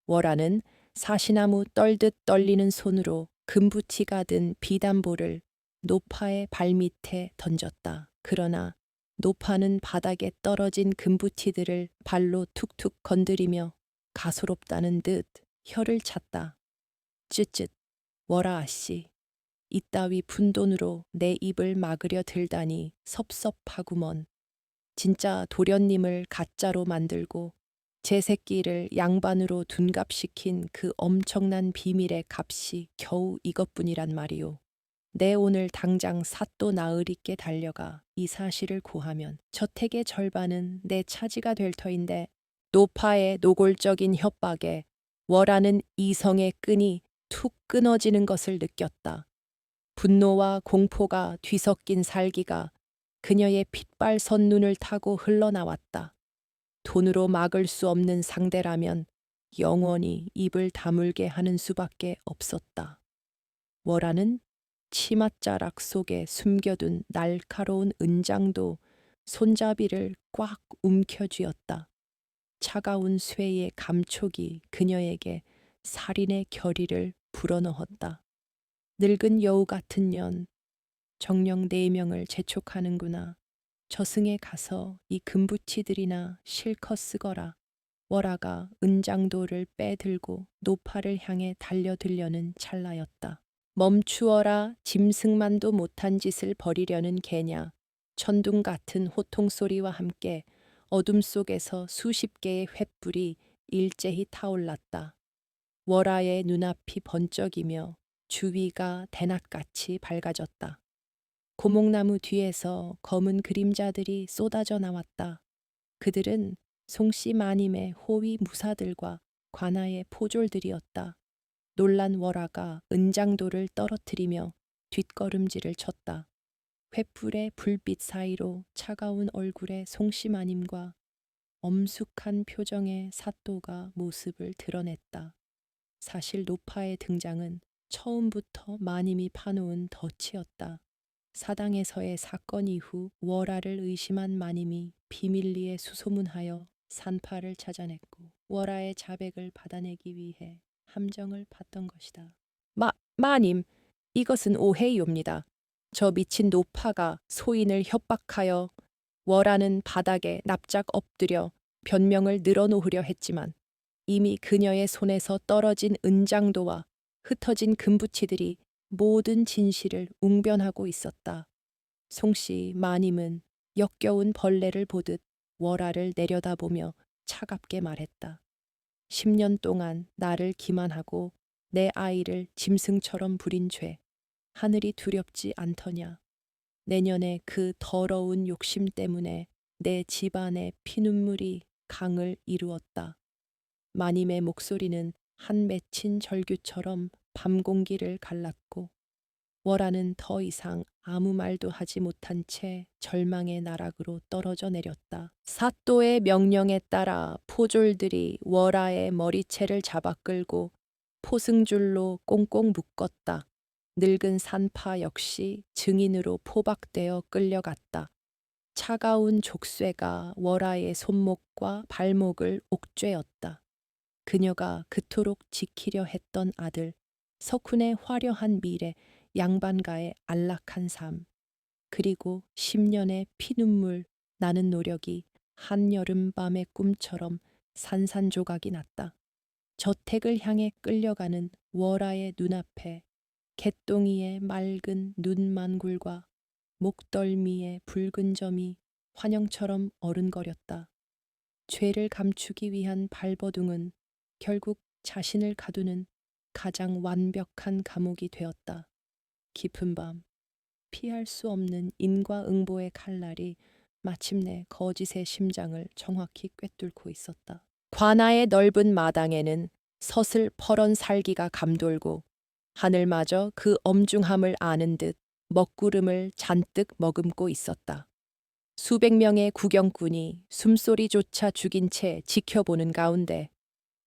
[SPEAKER 1] 월하는 사시나무 떨듯 떨리는 손으로 금부치가 든 비단보를 노파의 발밑에 던졌다. 그러나 노파는 바닥에 떨어진 금부치들을 발로 툭툭 건드리며 가소롭다는 듯 혀를 찼다. 쯧쯧, 월하 아씨. 이따위 푼돈으로 내 입을 막으려 들다니 섭섭하구먼. 진짜 도련님을 가짜로 만들고 제 새끼를 양반으로 둔갑시킨 그 엄청난 비밀의 값이 겨우 이것뿐이란 말이오. 내 오늘 당장 사또 나으리께 달려가 이 사실을 고하면 저택의 절반은 내 차지가 될 터인데 노파의 노골적인 협박에 월하는 이성의 끈이 툭 끊어지는 것을 느꼈다. 분노와 공포가 뒤섞인 살기가 그녀의 핏발선 눈을 타고 흘러나왔다. 돈으로 막을 수 없는 상대라면 영원히 입을 다물게 하는 수밖에 없었다. 월하는 치맛자락 속에 숨겨둔 날카로운 은장도 손잡이를 꽉 움켜쥐었다. 차가운 쇠의 감촉이 그녀에게 살인의 결의를 불어넣었다. 늙은 여우 같은 년, 정령 4명을 재촉하는구나. 저승에 가서 이 금부치들이나 실컷 쓰거라. 월아가 은장도를 빼들고 노파를 향해 달려들려는 찰나였다. 멈추어라. 짐승만도 못한 짓을 벌이려는 개냐. 천둥 같은 호통소리와 함께 어둠 속에서 수십 개의 횃불이 일제히 타올랐다. 월아의 눈앞이 번쩍이며 주위가 대낮같이 밝아졌다. 고목나무 뒤에서 검은 그림자들이 쏟아져 나왔다. 그들은 송씨 마님의 호위 무사들과 관아의 포졸들이었다. 놀란 월아가 은장도를 떨어뜨리며 뒷걸음질을 쳤다. 횃불의 불빛 사이로 차가운 얼굴의 송씨 마님과 엄숙한 표정의 사또가 모습을 드러냈다. 사실 노파의 등장은 처음부터 마님이 파놓은 덫이었다. 사당에서의 사건 이후 월아를 의심한 마님이 비밀리에 수소문하여 산파를 찾아냈고 월아의 자백을 받아내기 위해 함정을 봤던 것이다. 마님, 이것은 오해이옵니다. 저 미친 노파가 소인을 협박하여 월아는 바닥에 납작 엎드려 변명을 늘어놓으려 했지만 이미 그녀의 손에서 떨어진 은장도와 흩어진 금부치들이 모든 진실을 웅변하고 있었다. 송씨 마님은 역겨운 벌레를 보듯 월아를 내려다보며 차갑게 말했다. 10년 동안 나를 기만하고 내 아이를 짐승처럼 부린 죄, 하늘이 두렵지 않더냐. 내년에 그 더러운 욕심 때문에 내 집안의 피눈물이 강을 이루었다. 마님의 목소리는 한 맺힌 절규처럼 밤 공기를 갈랐고 월아는 더 이상 아무 말도 하지 못한 채 절망의 나락으로 떨어져 내렸다. 사또의 명령에 따라 포졸들이 월아의 머리채를 잡아 끌고 포승줄로 꽁꽁 묶었다. 늙은 산파 역시 증인으로 포박되어 끌려갔다. 차가운 족쇄가 월아의 손목과 발목을 옥죄었다. 그녀가 그토록 지키려 했던 아들, 석훈의 화려한 미래, 양반가의 안락한 삶, 그리고 10년의 피눈물 나는 노력이 한여름 밤의 꿈처럼 산산조각이 났다. 저택을 향해 끌려가는 월아의 눈앞에 개똥이의 맑은 눈만굴과 목덜미의 붉은 점이 환영처럼 어른거렸다. 죄를 감추기 위한 발버둥은 결국 자신을 가두는 가장 완벽한 감옥이 되었다. 깊은 밤, 피할 수 없는 인과응보의 칼날이 마침내 거짓의 심장을 정확히 꿰뚫고 있었다. 관아의 넓은 마당에는 서슬퍼런 살기가 감돌고 하늘마저 그 엄중함을 아는 듯 먹구름을 잔뜩 머금고 있었다. 수백 명의 구경꾼이 숨소리조차 죽인 채 지켜보는 가운데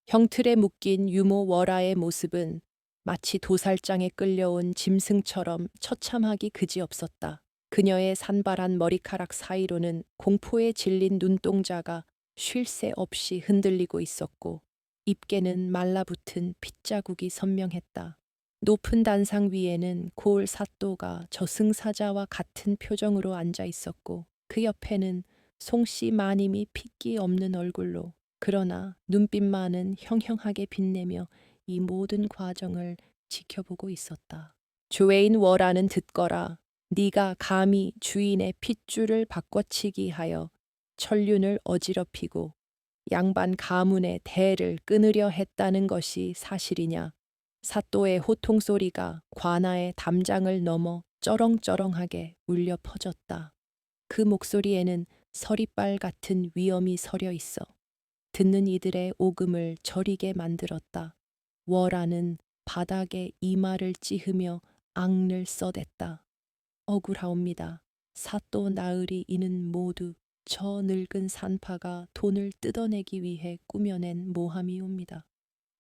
[SPEAKER 1] 형틀에 묶인 유모 월아의 모습은 마치 도살장에 끌려온 짐승처럼 처참하기 그지없었다. 그녀의 산발한 머리카락 사이로는 공포에 질린 눈동자가 쉴 새 없이 흔들리고 있었고 입계는 말라붙은 핏자국이 선명했다. 높은 단상 위에는 고을 사또가 저승사자와 같은 표정으로 앉아 있었고 그 옆에는 송씨 마님이 핏기 없는 얼굴로 그러나 눈빛만은 형형하게 빛내며 이 모든 과정을 지켜보고 있었다. 조웨인 월아는 듣거라. 네가 감히 주인의 핏줄을 바꿔치기 하여 천륜을 어지럽히고 양반 가문의 대를 끊으려 했다는 것이 사실이냐. 사또의 호통소리가 관아의 담장을 넘어 쩌렁쩌렁하게 울려 퍼졌다. 그 목소리에는 서리빨 같은 위엄이 서려 있어 듣는 이들의 오금을 저리게 만들었다. 월아는 바닥에 이마를 찌으며 앙을 써댔다. 억울하옵니다. 사또 나으리 이는 모두 저 늙은 산파가 돈을 뜯어내기 위해 꾸며낸 모함이옵니다.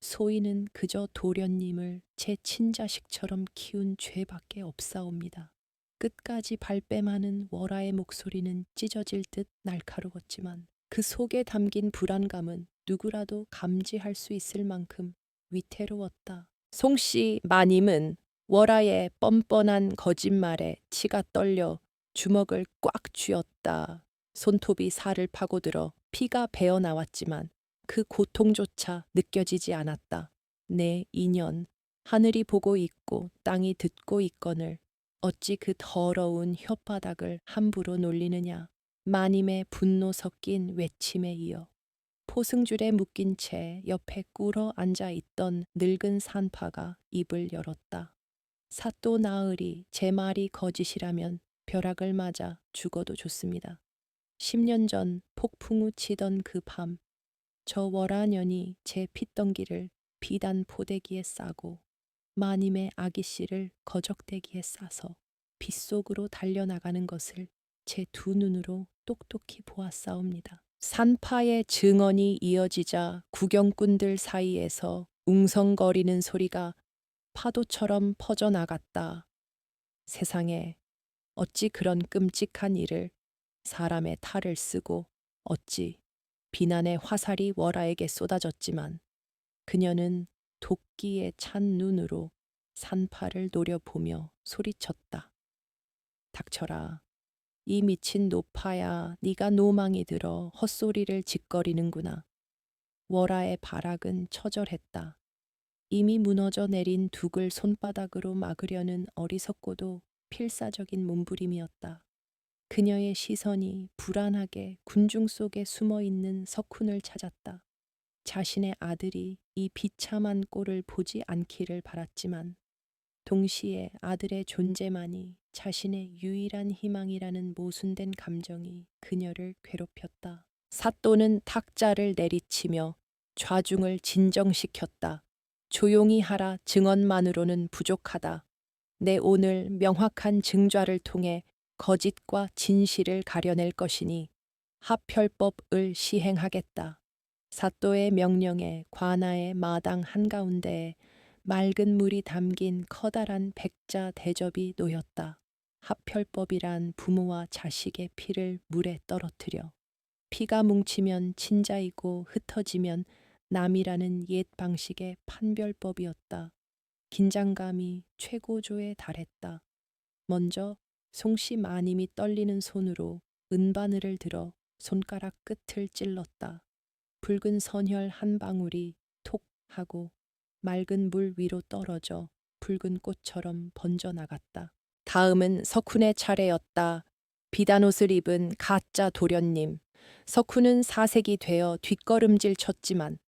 [SPEAKER 1] 소인은 그저 도련님을 제 친자식처럼 키운 죄밖에 없사옵니다. 끝까지 발뺌하는 월아의 목소리는 찢어질 듯 날카로웠지만 그 속에 담긴 불안감은 누구라도 감지할 수 있을 만큼 위태로웠다. 송씨 마님은 월아의 뻔뻔한 거짓말에 치가 떨려 주먹을 꽉 쥐었다. 손톱이 살을 파고들어 피가 배어 나왔지만 그 고통조차 느껴지지 않았다. 내 인연, 하늘이 보고 있고 땅이 듣고 있거늘 어찌 그 더러운 혓바닥을 함부로 놀리느냐. 마님의 분노 섞인 외침에 이어 포승줄에 묶인 채 옆에 꿇어 앉아 있던 늙은 산파가 입을 열었다. 사또 나으리 제 말이 거짓이라면 벼락을 맞아 죽어도 좋습니다. 10년 전 폭풍우 치던 그 밤, 저 월화년이 제 핏덩기를 비단 포대기에 싸고 마님의 아기씨를 거적대기에 싸서 빗속으로 달려나가는 것을 제 두 눈으로 똑똑히 보았사옵니다. 산파의 증언이 이어지자 구경꾼들 사이에서 웅성거리는 소리가 파도처럼 퍼져나갔다. 세상에 어찌 그런 끔찍한 일을 사람의 탈을 쓰고 어찌 비난의 화살이 월아에게 쏟아졌지만 그녀는 도끼에 찬 눈으로 산파를 노려보며 소리쳤다. 닥쳐라. 이 미친 노파야, 네가 노망이 들어 헛소리를 짓거리는구나. 월아의 발악은 처절했다. 이미 무너져 내린 둑을 손바닥으로 막으려는 어리석고도 필사적인 몸부림이었다. 그녀의 시선이 불안하게 군중 속에 숨어 있는 석훈을 찾았다. 자신의 아들이 이 비참한 꼴을 보지 않기를 바랐지만 동시에 아들의 존재만이 자신의 유일한 희망이라는 모순된 감정이 그녀를 괴롭혔다. 사또는 탁자를 내리치며 좌중을 진정시켰다. 조용히 하라. 증언만으로는 부족하다. 내 오늘 명확한 증좌를 통해 거짓과 진실을 가려낼 것이니 합혈법을 시행하겠다. 사또의 명령에 관아의 마당 한가운데에 맑은 물이 담긴 커다란 백자 대접이 놓였다. 합혈법이란 부모와 자식의 피를 물에 떨어뜨려 피가 뭉치면 친자이고 흩어지면 남이라는 옛 방식의 판별법이었다. 긴장감이 최고조에 달했다. 먼저 송씨 마님이 떨리는 손으로 은바늘을 들어 손가락 끝을 찔렀다. 붉은 선혈 한 방울이 톡 하고 맑은 물 위로 떨어져 붉은 꽃처럼 번져나갔다. 다음은 석훈의 차례였다. 비단옷을 입은 가짜 도련님. 석훈은 사색이 되어 뒷걸음질 쳤지만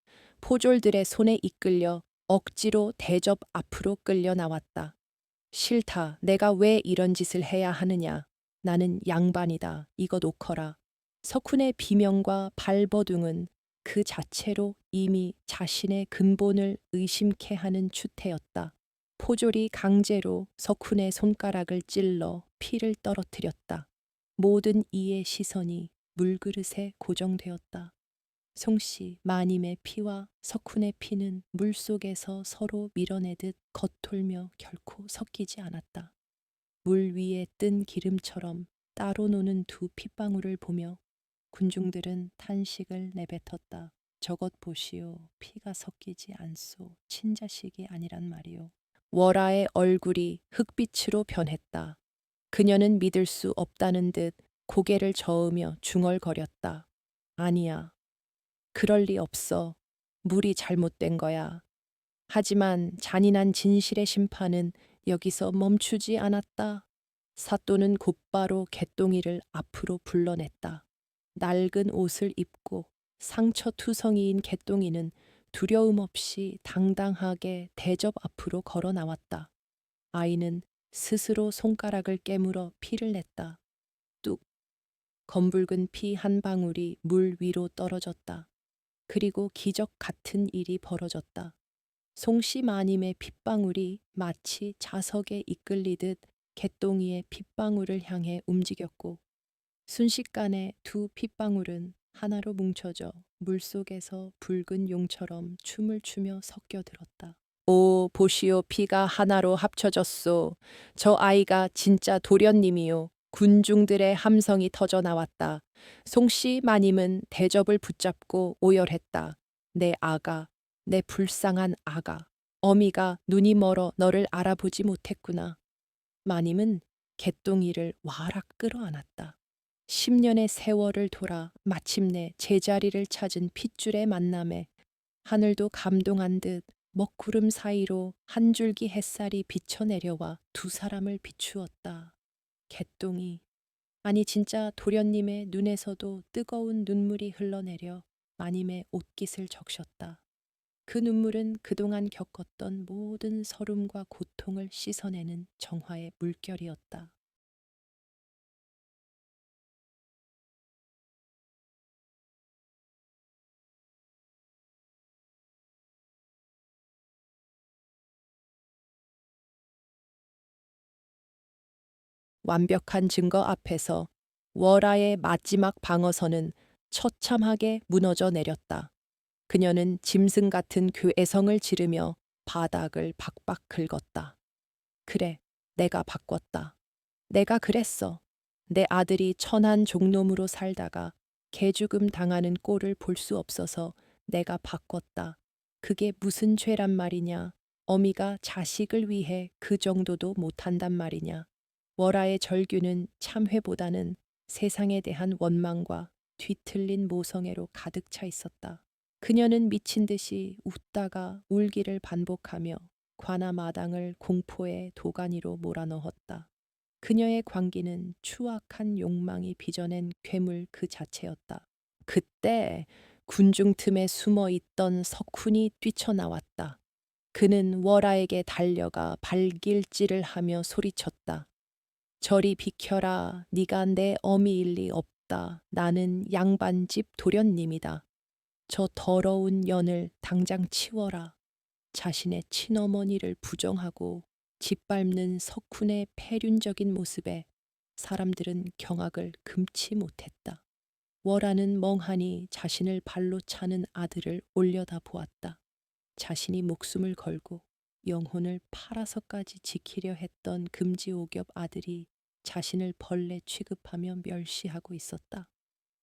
[SPEAKER 1] 포졸들의 손에 이끌려 억지로 대접 앞으로 끌려 나왔다. 싫다. 내가 왜 이런 짓을 해야 하느냐. 나는 양반이다. 이거 놓거라. 석훈의 비명과 발버둥은 그 자체로 이미 자신의 근본을 의심케 하는 추태였다. 포졸이 강제로 석훈의 손가락을 찔러 피를 떨어뜨렸다. 모든 이의 시선이 물그릇에 고정되었다. 송씨 마님의 피와 석훈의 피는 물속에서 서로 밀어내듯 겉돌며 결코 섞이지 않았다. 물 위에 뜬 기름처럼 따로 노는 두 핏방울을 보며 군중들은 탄식을 내뱉었다. 저것 보시오. 피가 섞이지 않소. 친자식이 아니란 말이오. 월아의 얼굴이 흑빛으로 변했다. 그녀는 믿을 수 없다는 듯 고개를 저으며 중얼거렸다. 아니야. 그럴 리 없어. 물이 잘못된 거야. 하지만 잔인한 진실의 심판은 여기서 멈추지 않았다. 사또는 곧바로 개똥이를 앞으로 불러냈다. 낡은 옷을 입고 상처투성이인 개똥이는 두려움 없이 당당하게 대접 앞으로 걸어 나왔다. 아이는 스스로 손가락을 깨물어 피를 냈다. 뚝. 검붉은 피 한 방울이 물 위로 떨어졌다. 그리고 기적 같은 일이 벌어졌다. 송씨 마님의 핏방울이 마치 자석에 이끌리듯 개똥이의 핏방울을 향해 움직였고 순식간에 두 핏방울은 하나로 뭉쳐져 물속에서 붉은 용처럼 춤을 추며 섞여들었다. 오, 보시오. 피가 하나로 합쳐졌소. 저 아이가 진짜 도련님이요. 군중들의 함성이 터져 나왔다. 송씨 마님은 대접을 붙잡고 오열했다. 내 아가, 내 불쌍한 아가. 어미가 눈이 멀어 너를 알아보지 못했구나. 마님은 개똥이를 와락 끌어안았다. 10년의 세월을 돌아 마침내 제자리를 찾은 핏줄의 만남에 하늘도 감동한 듯 먹구름 사이로 한 줄기 햇살이 비쳐내려와 두 사람을 비추었다. 개똥이, 아니 진짜 도련님의 눈에서도 뜨거운 눈물이 흘러내려 마님의 옷깃을 적셨다. 그 눈물은 그동안 겪었던 모든 서름과 고통을 씻어내는 정화의 물결이었다. 완벽한 증거 앞에서 월아의 마지막 방어선은 처참하게 무너져 내렸다. 그녀는 짐승 같은 그 애성을 지르며 바닥을 박박 긁었다. 그래, 내가 바꿨다. 내가 그랬어. 내 아들이 천한 종놈으로 살다가 개죽음 당하는 꼴을 볼 수 없어서 내가 바꿨다. 그게 무슨 죄란 말이냐. 어미가 자식을 위해 그 정도도 못한단 말이냐. 월아의 절규는 참회보다는 세상에 대한 원망과 뒤틀린 모성애로 가득 차 있었다. 그녀는 미친 듯이 웃다가 울기를 반복하며 관아마당을 공포의 도가니로 몰아넣었다. 그녀의 광기는 추악한 욕망이 빚어낸 괴물 그 자체였다. 그때 군중 틈에 숨어 있던 석훈이 뛰쳐나왔다. 그는 월아에게 달려가 발길질을 하며 소리쳤다. 저리 비켜라. 네가 내 어미일 리 없다. 나는 양반집 도련님이다. 저 더러운 년을 당장 치워라. 자신의 친어머니를 부정하고 짓밟는 석훈의 폐륜적인 모습에 사람들은 경악을 금치 못했다. 월아는 멍하니 자신을 발로 차는 아들을 올려다 보았다. 자신이 목숨을 걸고 영혼을 팔아서까지 지키려 했던 금지오겹 아들이 자신을 벌레 취급하며 멸시하고 있었다.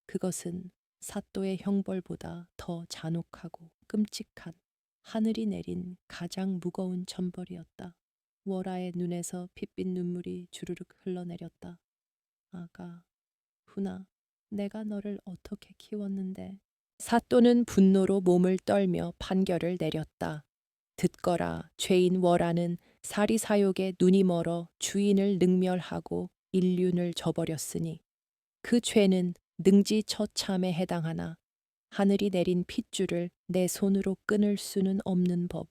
[SPEAKER 1] 그것은 사또의 형벌보다 더 잔혹하고 끔찍한 하늘이 내린 가장 무거운 천벌이었다. 월아의 눈에서 핏빛 눈물이 주르륵 흘러내렸다. 아가, 훈아, 내가 너를 어떻게 키웠는데. 사또는 분노로 몸을 떨며 판결을 내렸다. 듣거라, 죄인 월아는 사리사욕에 눈이 멀어 주인을 능멸하고 인륜을 저버렸으니 그 죄는 능지처참에 해당하나 하늘이 내린 핏줄을 내 손으로 끊을 수는 없는 법.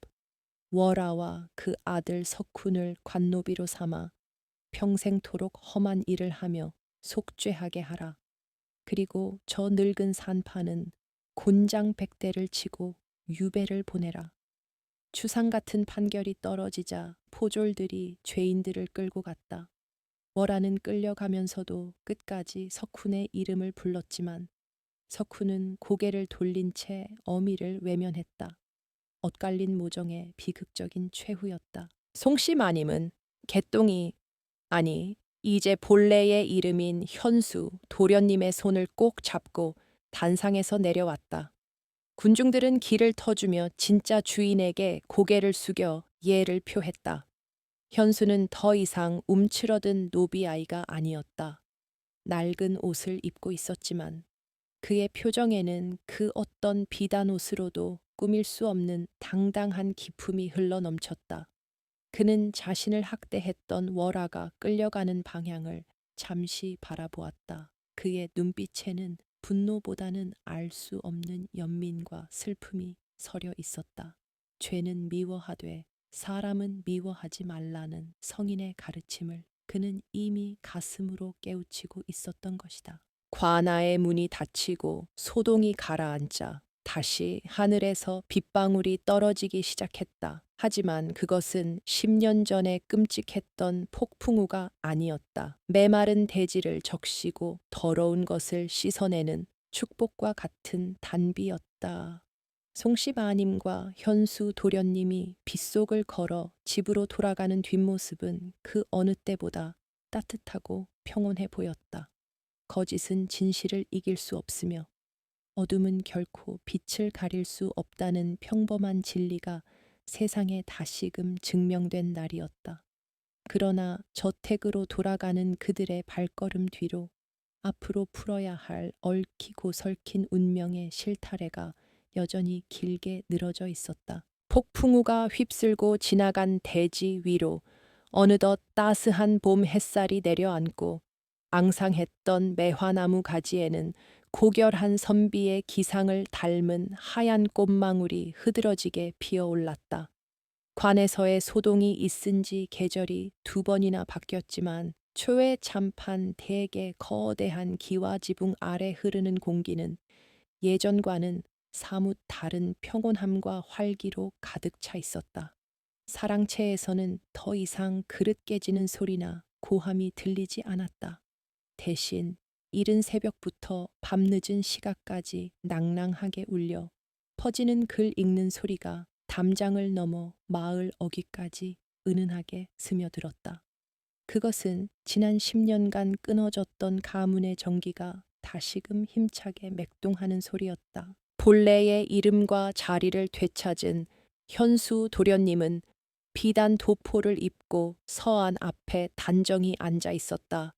[SPEAKER 1] 월아와 그 아들 석훈을 관노비로 삼아 평생토록 험한 일을 하며 속죄하게 하라. 그리고 저 늙은 산파는 곤장백대를 치고 유배를 보내라. 추상 같은 판결이 떨어지자 포졸들이 죄인들을 끌고 갔다. 월아는 끌려가면서도 끝까지 석훈의 이름을 불렀지만 석훈은 고개를 돌린 채 어미를 외면했다. 엇갈린 모정의 비극적인 최후였다. 송씨 마님은 개똥이, 아니 이제 본래의 이름인 현수 도련님의 손을 꼭 잡고 단상에서 내려왔다. 군중들은 길을 터주며 진짜 주인에게 고개를 숙여 예를 표했다. 현수는 더 이상 움츠러든 노비아이가 아니었다. 낡은 옷을 입고 있었지만 그의 표정에는 그 어떤 비단 옷으로도 꾸밀 수 없는 당당한 기품이 흘러넘쳤다. 그는 자신을 학대했던 월아가 끌려가는 방향을 잠시 바라보았다. 그의 눈빛에는 분노보다는 알 수 없는 연민과 슬픔이 서려 있었다. 죄는 미워하되 사람은 미워하지 말라는 성인의 가르침을 그는 이미 가슴으로 깨우치고 있었던 것이다. 관아의 문이 닫히고 소동이 가라앉자 다시 하늘에서 빗방울이 떨어지기 시작했다. 하지만 그것은 10년 전에 끔찍했던 폭풍우가 아니었다. 메마른 대지를 적시고 더러운 것을 씻어내는 축복과 같은 단비였다. 송씨 마님과 현수 도련님이 빗속을 걸어 집으로 돌아가는 뒷모습은 그 어느 때보다 따뜻하고 평온해 보였다. 거짓은 진실을 이길 수 없으며 어둠은 결코 빛을 가릴 수 없다는 평범한 진리가 세상에 다시금 증명된 날이었다. 그러나 저택으로 돌아가는 그들의 발걸음 뒤로 앞으로 풀어야 할 얽히고 설킨 운명의 실타래가 여전히 길게 늘어져 있었다. 폭풍우가 휩쓸고 지나간 대지 위로 어느덧 따스한 봄 햇살이 내려앉고 앙상했던 매화나무 가지에는 고결한 선비의 기상을 닮은 하얀 꽃망울이 흐드러지게 피어올랐다. 관에서의 소동이 있은 지 계절이 2번이나 바뀌었지만 초의 참판 대개 거대한 기와지붕 아래 흐르는 공기는 예전과는 사뭇 다른 평온함과 활기로 가득 차 있었다. 사랑채에서는 더 이상 그릇 깨지는 소리나 고함이 들리지 않았다. 대신 이른 새벽부터 밤늦은 시각까지 낭랑하게 울려 퍼지는 글 읽는 소리가 담장을 넘어 마을 어귀까지 은은하게 스며들었다. 그것은 지난 10년간 끊어졌던 가문의 정기가 다시금 힘차게 맥동하는 소리였다. 본래의 이름과 자리를 되찾은 현수 도련님은 비단 도포를 입고 서안 앞에 단정히 앉아 있었다.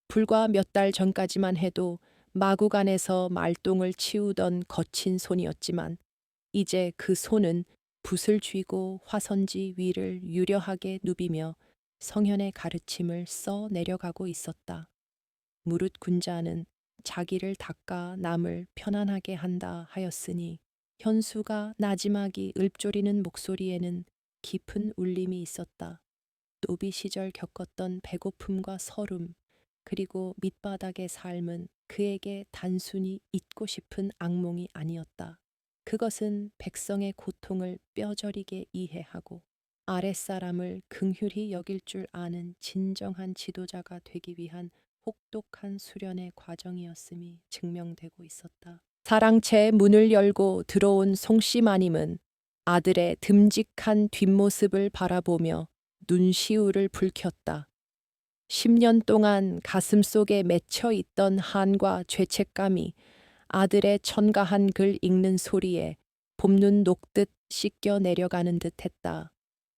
[SPEAKER 1] 불과 몇 달 전까지만 해도 마구간에서 말똥을 치우던 거친 손이었지만 이제 그 손은 붓을 쥐고 화선지 위를 유려하게 누비며 성현의 가르침을 써 내려가고 있었다. 무릇 군자는 자기를 닦아 남을 편안하게 한다 하였으니 현수가 나지막이 읊조리는 목소리에는 깊은 울림이 있었다. 노비 시절 겪었던 배고픔과 서름, 그리고 밑바닥의 삶은 그에게 단순히 잊고 싶은 악몽이 아니었다. 그것은 백성의 고통을 뼈저리게 이해하고 아랫사람을 긍휼히 여길 줄 아는 진정한 지도자가 되기 위한 혹독한 수련의 과정이었음이 증명되고 있었다. 사랑채 문을 열고 들어온 송씨 마님은 아들의 듬직한 뒷모습을 바라보며 눈시울을 붉혔다. 10년 동안 가슴속에 맺혀 있던 한과 죄책감이 아들의 천가한 글 읽는 소리에 봄눈 녹듯 씻겨 내려가는 듯 했다.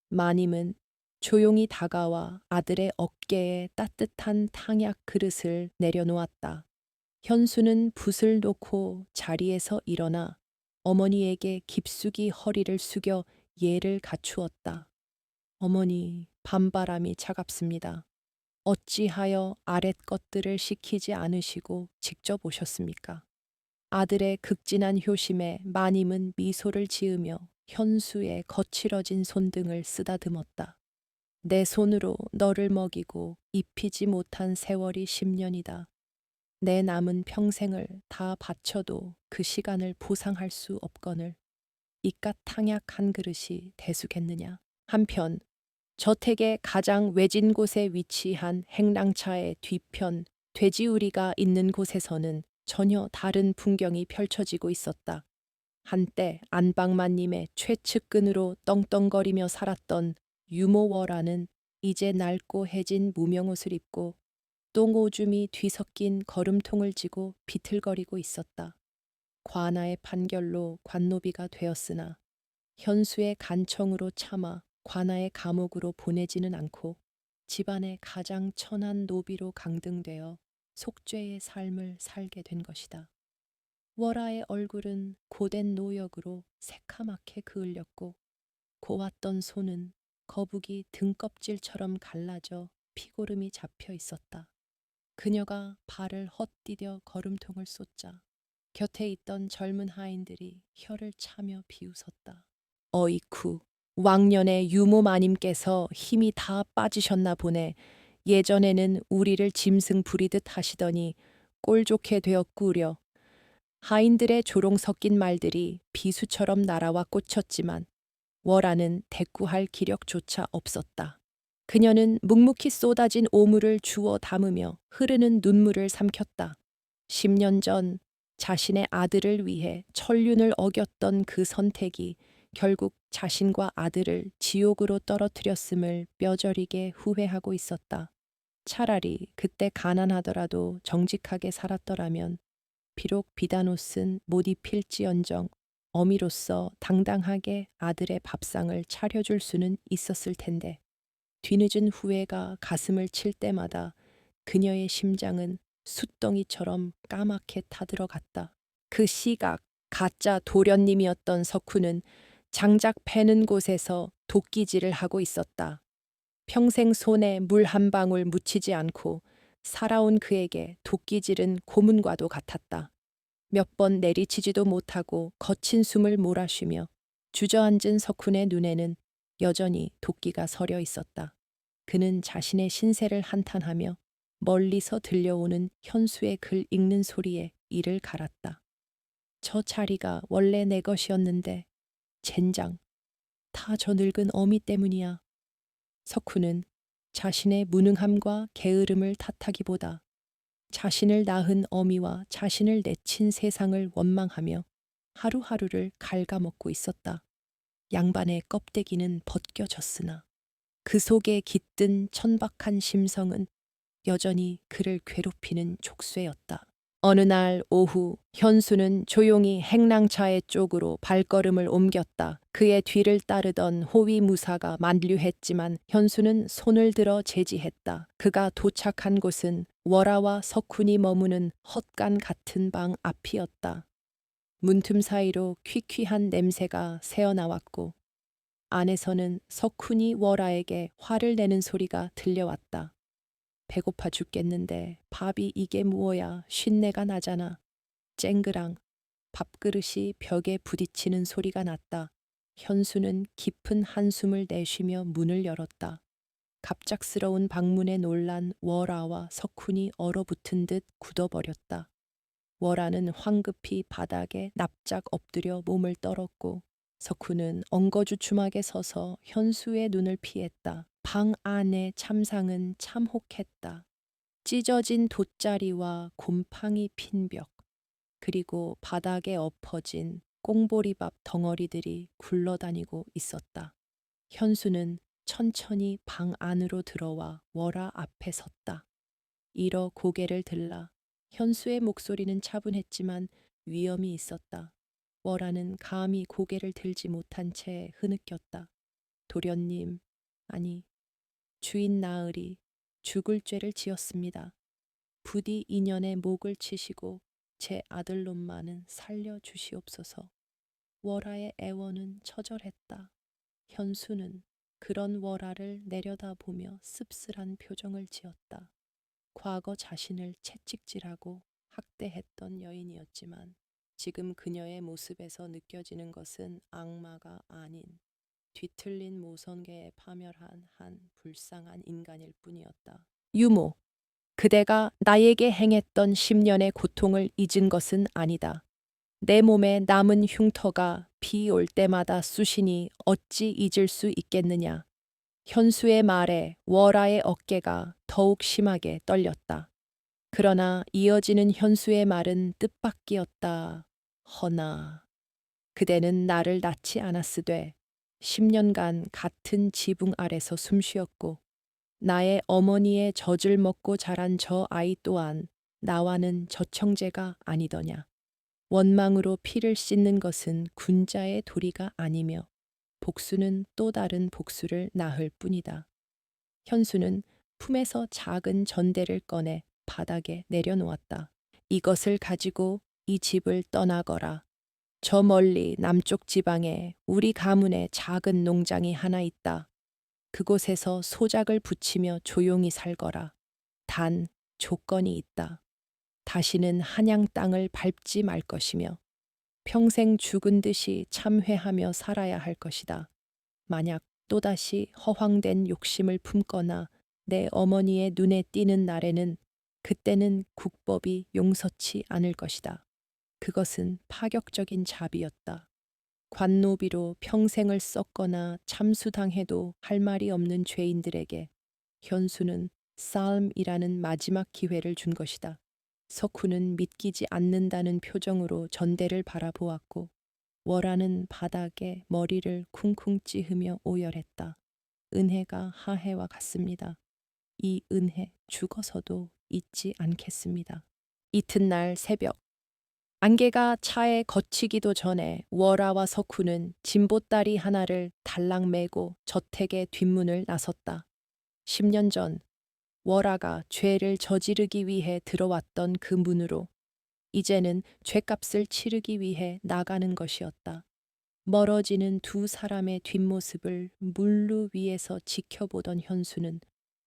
[SPEAKER 1] 마님은 조용히 다가와 아들의 어깨에 따뜻한 탕약 그릇을 내려놓았다. 현수는 붓을 놓고 자리에서 일어나 어머니에게 깊숙이 허리를 숙여 예를 갖추었다. 어머니, 밤바람이 차갑습니다. 어찌하여 아랫 것들을 시키지 않으시고 직접 오셨습니까? 아들의 극진한 효심에 마님은 미소를 지으며 현수의 거칠어진 손등을 쓰다듬었다. 내 손으로 너를 먹이고 입히지 못한 세월이 10년이다. 내 남은 평생을 다 바쳐도 그 시간을 보상할 수 없거늘 이깟 탕약 한 그릇이 대수겠느냐. 한편 저택의 가장 외진 곳에 위치한 행랑차의 뒤편 돼지우리가 있는 곳에서는 전혀 다른 풍경이 펼쳐지고 있었다. 한때 안방마님의 최측근으로 떵떵거리며 살았던 유모워라는 이제 낡고 해진 무명옷을 입고 똥오줌이 뒤섞인 걸음통을 지고 비틀거리고 있었다. 관아의 판결로 관노비가 되었으나 현수의 간청으로 참아 관아의 감옥으로 보내지는 않고 집안의 가장 천한 노비로 강등되어 속죄의 삶을 살게 된 것이다. 월아의 얼굴은 고된 노역으로 새카맣게 그을렸고 고왔던 손은 거북이 등껍질처럼 갈라져 피고름이 잡혀 있었다. 그녀가 발을 헛디뎌 걸음통을 쏟자 곁에 있던 젊은 하인들이 혀를 차며 비웃었다. 어이쿠, 왕년의 유모 마님께서 힘이 다 빠지셨나 보네. 예전에는 우리를 짐승 부리듯 하시더니 꼴 좋게 되었구려. 하인들의 조롱 섞인 말들이 비수처럼 날아와 꽂혔지만 월아는 대꾸할 기력조차 없었다. 그녀는 묵묵히 쏟아진 오물을 주워 담으며 흐르는 눈물을 삼켰다. 10년 전 자신의 아들을 위해 천륜을 어겼던 그 선택이 결국 자신과 아들을 지옥으로 떨어뜨렸음을 뼈저리게 후회하고 있었다. 차라리 그때 가난하더라도 정직하게 살았더라면 비록 비단옷은 못 입힐지언정 어미로서 당당하게 아들의 밥상을 차려줄 수는 있었을 텐데 뒤늦은 후회가 가슴을 칠 때마다 그녀의 심장은 숫덩이처럼 까맣게 타들어갔다. 그 시각 가짜 도련님이었던 석훈은 장작 패는 곳에서 도끼질을 하고 있었다. 평생 손에 물 한 방울 묻히지 않고 살아온 그에게 도끼질은 고문과도 같았다. 몇 번 내리치지도 못하고 거친 숨을 몰아쉬며 주저앉은 석훈의 눈에는 여전히 도끼가 서려 있었다. 그는 자신의 신세를 한탄하며 멀리서 들려오는 현수의 글 읽는 소리에 이를 갈았다. 저 자리가 원래 내 것이었는데 젠장, 다 저 늙은 어미 때문이야. 석훈은 자신의 무능함과 게으름을 탓하기보다 자신을 낳은 어미와 자신을 내친 세상을 원망하며 하루하루를 갉아먹고 있었다. 양반의 껍데기는 벗겨졌으나 그 속에 깃든 천박한 심성은 여전히 그를 괴롭히는 족쇄였다. 어느 날 오후 현수는 조용히 행랑차의 쪽으로 발걸음을 옮겼다. 그의 뒤를 따르던 호위 무사가 만류했지만 현수는 손을 들어 제지했다. 그가 도착한 곳은 월아와 석훈이 머무는 헛간 같은 방 앞이었다. 문틈 사이로 퀴퀴한 냄새가 새어나왔고 안에서는 석훈이 월아에게 화를 내는 소리가 들려왔다. 배고파 죽겠는데 밥이 이게 무엇야 쉰내가 나잖아. 쨍그랑 밥그릇이 벽에 부딪히는 소리가 났다. 현수는 깊은 한숨을 내쉬며 문을 열었다. 갑작스러운 방문에 놀란 월아와 석훈이 얼어붙은 듯 굳어버렸다. 월아는 황급히 바닥에 납작 엎드려 몸을 떨었고 석훈은 엉거주춤하게 서서 현수의 눈을 피했다. 방 안의 참상은 참혹했다. 찢어진 돗자리와 곰팡이 핀 벽, 그리고 바닥에 엎어진 꽁보리밥 덩어리들이 굴러다니고 있었다. 현수는 천천히 방 안으로 들어와 월아 앞에 섰다. 일어 고개를 들라. 현수의 목소리는 차분했지만 위험이 있었다. 월아는 감히 고개를 들지 못한 채 흐느꼈다. 도련님, 아니, 주인 나으리 죽을 죄를 지었습니다. 부디 인연의 목을 치시고 제 아들놈만은 살려주시옵소서. 월아의 애원은 처절했다. 현수는 그런 월아를 내려다보며 씁쓸한 표정을 지었다. 과거 자신을 채찍질하고 학대했던 여인이었지만 지금 그녀의 모습에서 느껴지는 것은 악마가 아닌 뒤틀린 모성계에 파멸한 한 불쌍한 인간일 뿐이었다. 유모, 그대가 나에게 행했던 10년의 고통을 잊은 것은 아니다. 내 몸에 남은 흉터가 비 올 때마다 쑤시니 어찌 잊을 수 있겠느냐. 현수의 말에 월아의 어깨가 더욱 심하게 떨렸다. 그러나 이어지는 현수의 말은 뜻밖이었다. 허나 그대는 나를 낳지 않았으되 10년간 같은 지붕 아래서 숨쉬었고 나의 어머니의 젖을 먹고 자란 저 아이 또한 나와는 저청제가 아니더냐. 원망으로 피를 씻는 것은 군자의 도리가 아니며 복수는 또 다른 복수를 낳을 뿐이다. 현수는 품에서 작은 전대를 꺼내 바닥에 내려놓았다. 이것을 가지고 이 집을 떠나거라. 저 멀리 남쪽 지방에 우리 가문의 작은 농장이 하나 있다. 그곳에서 소작을 붙이며 조용히 살거라. 단 조건이 있다. 다시는 한양 땅을 밟지 말 것이며 평생 죽은 듯이 참회하며 살아야 할 것이다. 만약 또다시 허황된 욕심을 품거나 내 어머니의 눈에 띄는 날에는 그때는 국법이 용서치 않을 것이다. 그것은 파격적인 자비였다. 관노비로 평생을 썩거나 참수당해도 할 말이 없는 죄인들에게 현수는 싸움이라는 마지막 기회를 준 것이다. 석훈은 믿기지 않는다는 표정으로 전대를 바라보았고 월아는 바닥에 머리를 쿵쿵 찌으며 오열했다. 은혜가 하해와 같습니다. 이 은혜 죽어서도 잊지 않겠습니다. 이튿날 새벽 안개가 차에 걷히기도 전에 월아와 석훈은 진보다리 하나를 달랑 메고 저택의 뒷문을 나섰다. 10년 전 월아가 죄를 저지르기 위해 들어왔던 그 문으로 이제는 죗값을 치르기 위해 나가는 것이었다. 멀어지는 두 사람의 뒷모습을 물루 위에서 지켜보던 현수는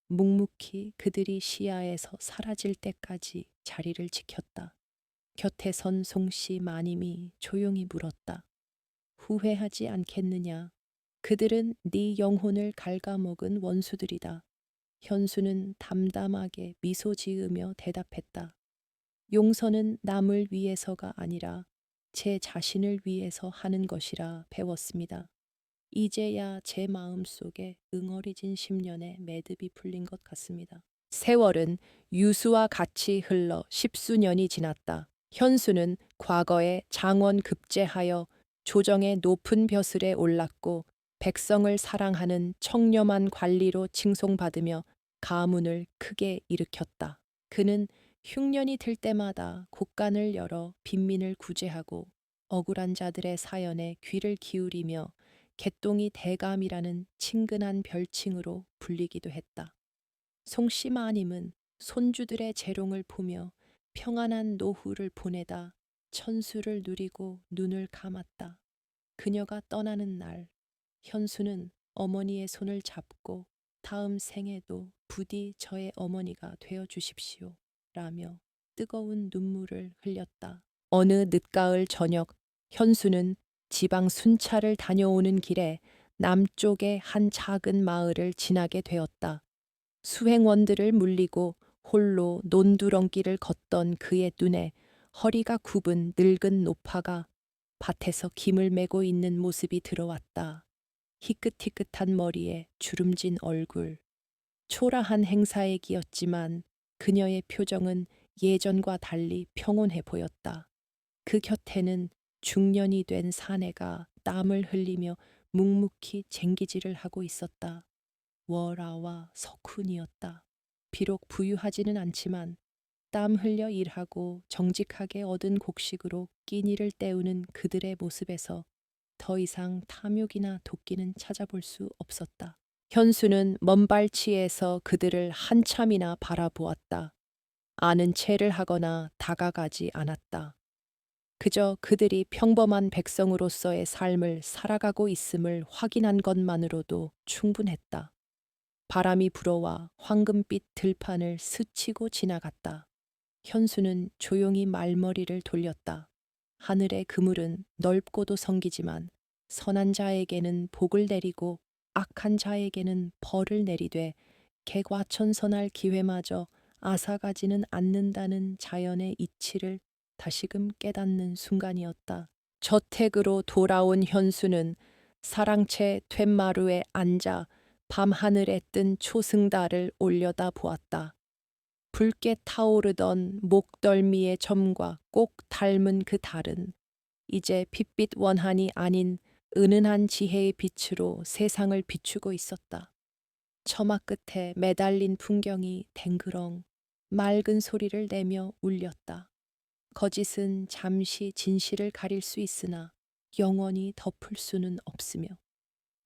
[SPEAKER 1] 묵묵히 그들이 시야에서 사라질 때까지 자리를 지켰다. 곁에 선 송씨 마님이 조용히 물었다. 후회하지 않겠느냐? 그들은 네 영혼을 갉아먹은 원수들이다. 현수는 담담하게 미소 지으며 대답했다. 용서는 남을 위해서가 아니라 제 자신을 위해서 하는 것이라 배웠습니다. 이제야 제 마음속에 응어리진 10년의 매듭이 풀린 것 같습니다. 세월은 유수와 같이 흘러 10수년이 지났다. 현수는 과거에 장원 급제하여 조정의 높은 벼슬에 올랐고 백성을 사랑하는 청렴한 관리로 칭송받으며 가문을 크게 일으켰다. 그는 흉년이 들 때마다 곳간을 열어 빈민을 구제하고 억울한 자들의 사연에 귀를 기울이며 개똥이 대감이라는 친근한 별칭으로 불리기도 했다. 송씨 마님은 손주들의 재롱을 보며 평안한 노후를 보내다 천수를 누리고 눈을 감았다. 그녀가 떠나는 날, 현수는 어머니의 손을 잡고 다음 생에도 부디 저의 어머니가 되어 주십시오. 라며 뜨거운 눈물을 흘렸다. 어느 늦가을 저녁, 현수는 지방 순찰을 다녀오는 길에 남쪽의 한 작은 마을을 지나게 되었다. 수행원들을 물리고 홀로 논두렁길을 걷던 그의 눈에 허리가 굽은 늙은 노파가 밭에서 김을 메고 있는 모습이 들어왔다. 희끗희끗한 머리에 주름진 얼굴, 초라한 행사에 기었지만 그녀의 표정은 예전과 달리 평온해 보였다. 그 곁에는 중년이 된 사내가 땀을 흘리며 묵묵히 쟁기질을 하고 있었다. 월아와 석훈이었다. 비록 부유하지는 않지만 땀 흘려 일하고 정직하게 얻은 곡식으로 끼니를 때우는 그들의 모습에서 더 이상 탐욕이나 도끼는 찾아볼 수 없었다. 현수는 먼발치에서 그들을 한참이나 바라보았다. 아는 체를 하거나 다가가지 않았다. 그저 그들이 평범한 백성으로서의 삶을 살아가고 있음을 확인한 것만으로도 충분했다. 바람이 불어와 황금빛 들판을 스치고 지나갔다. 현수는 조용히 말머리를 돌렸다. 하늘의 그물은 넓고도 성기지만 선한 자에게는 복을 내리고 악한 자에게는 벌을 내리되 개과천선할 기회마저 앗아가지는 않는다는 자연의 이치를 다시금 깨닫는 순간이었다. 저택으로 돌아온 현수는 사랑채 툇마루에 앉아 밤하늘에 뜬 초승달을 올려다 보았다. 붉게 타오르던 목덜미의 점과 꼭 닮은 그 달은 이제 핏빛 원한이 아닌 은은한 지혜의 빛으로 세상을 비추고 있었다. 처마 끝에 매달린 풍경이 댕그렁 맑은 소리를 내며 울렸다. 거짓은 잠시 진실을 가릴 수 있으나 영원히 덮을 수는 없으며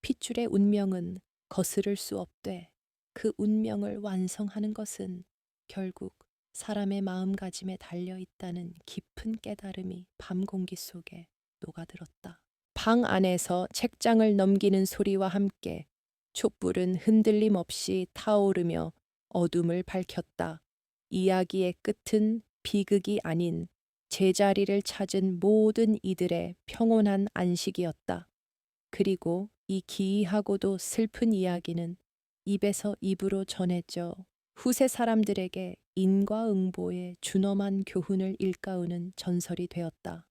[SPEAKER 1] 핏줄의 운명은 거스를 수 없되 그 운명을 완성하는 것은 결국 사람의 마음가짐에 달려 있다는 깊은 깨달음이 밤 공기 속에 녹아들었다. 방 안에서 책장을 넘기는 소리와 함께 촛불은 흔들림 없이 타오르며 어둠을 밝혔다. 이야기의 끝은 비극이 아닌 제자리를 찾은 모든 이들의 평온한 안식이었다. 그리고 이 기이하고도 슬픈 이야기는 입에서 입으로 전해져 후세 사람들에게 인과응보의 준엄한 교훈을 일깨우는 전설이 되었다.